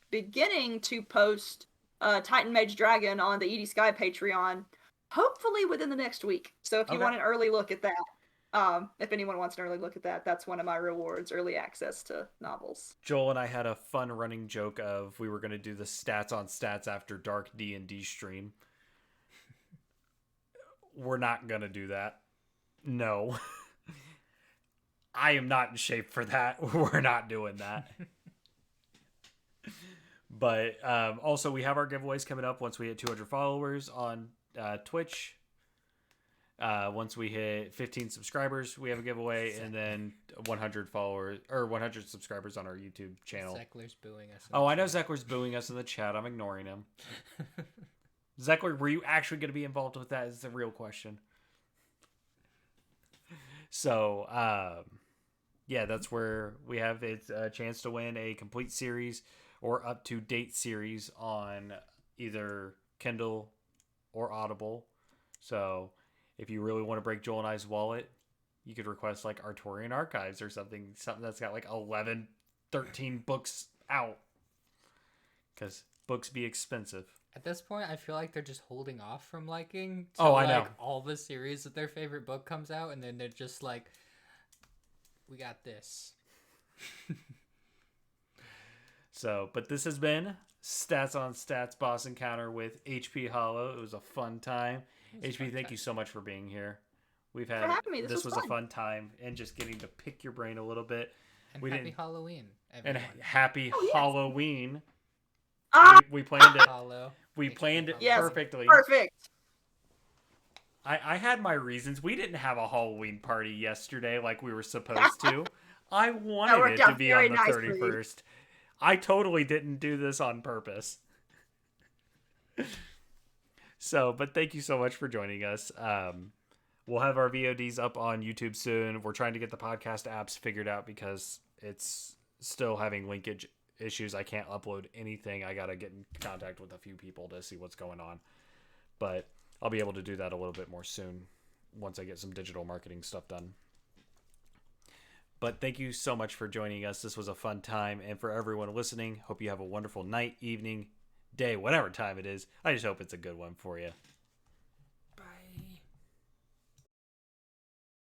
beginning to post Titan Mage Dragon on the ED Sky Patreon, hopefully within the next week. So if you want an early look at that, if anyone wants an early look at that, that's one of my rewards: early access to novels. Joel and I had a fun running joke of we were going to do the Stats on Stats After Dark D&D stream. We're not going to do that. No. I am not in shape for that. We're not doing that. But also, we have our giveaways coming up once we hit 200 followers on Twitch. Once we hit 15 subscribers, we have a giveaway, and then 100 followers or 100 subscribers on our YouTube channel. Zeckler's booing us. Oh, I know Zeckler's booing us in the chat. I'm ignoring him. Zeckler, were you actually going to be involved with that? Is the real question. So, yeah, that's where we have a chance to win a complete series or up to date series on either Kindle or Audible. So, if you really want to break Joel and I's wallet, you could request like Artorian Archives or something that's got like 11, 13 books out. Because books be expensive. At this point, I feel like they're just holding off from liking. I know. All the series that their favorite book comes out, and then they're just like, we got this. So, but this has been Stats on Stats Boss Encounter with HP Hollow. It was a fun time. HP, thank you so much for being here. We've had this was a fun time, and just getting to pick your brain a little bit. And happy Halloween, everyone. And happy Halloween. We planned it. We planned it perfectly. Perfect. I had my reasons. We didn't have a Halloween party yesterday like we were supposed to. I wanted it to be on the 31st. I totally didn't do this on purpose. So, but thank you so much for joining us. We'll have our VODs up on YouTube soon. We're trying to get the podcast apps figured out because it's still having linkage issues. I can't upload anything. I gotta get in contact with a few people to see what's going on, but I'll be able to do that a little bit more soon once I get some digital marketing stuff done. But thank you so much for joining us. This was a fun time, and for everyone listening, hope you have a wonderful night, evening, day, whatever time it is. I just hope it's a good one for you.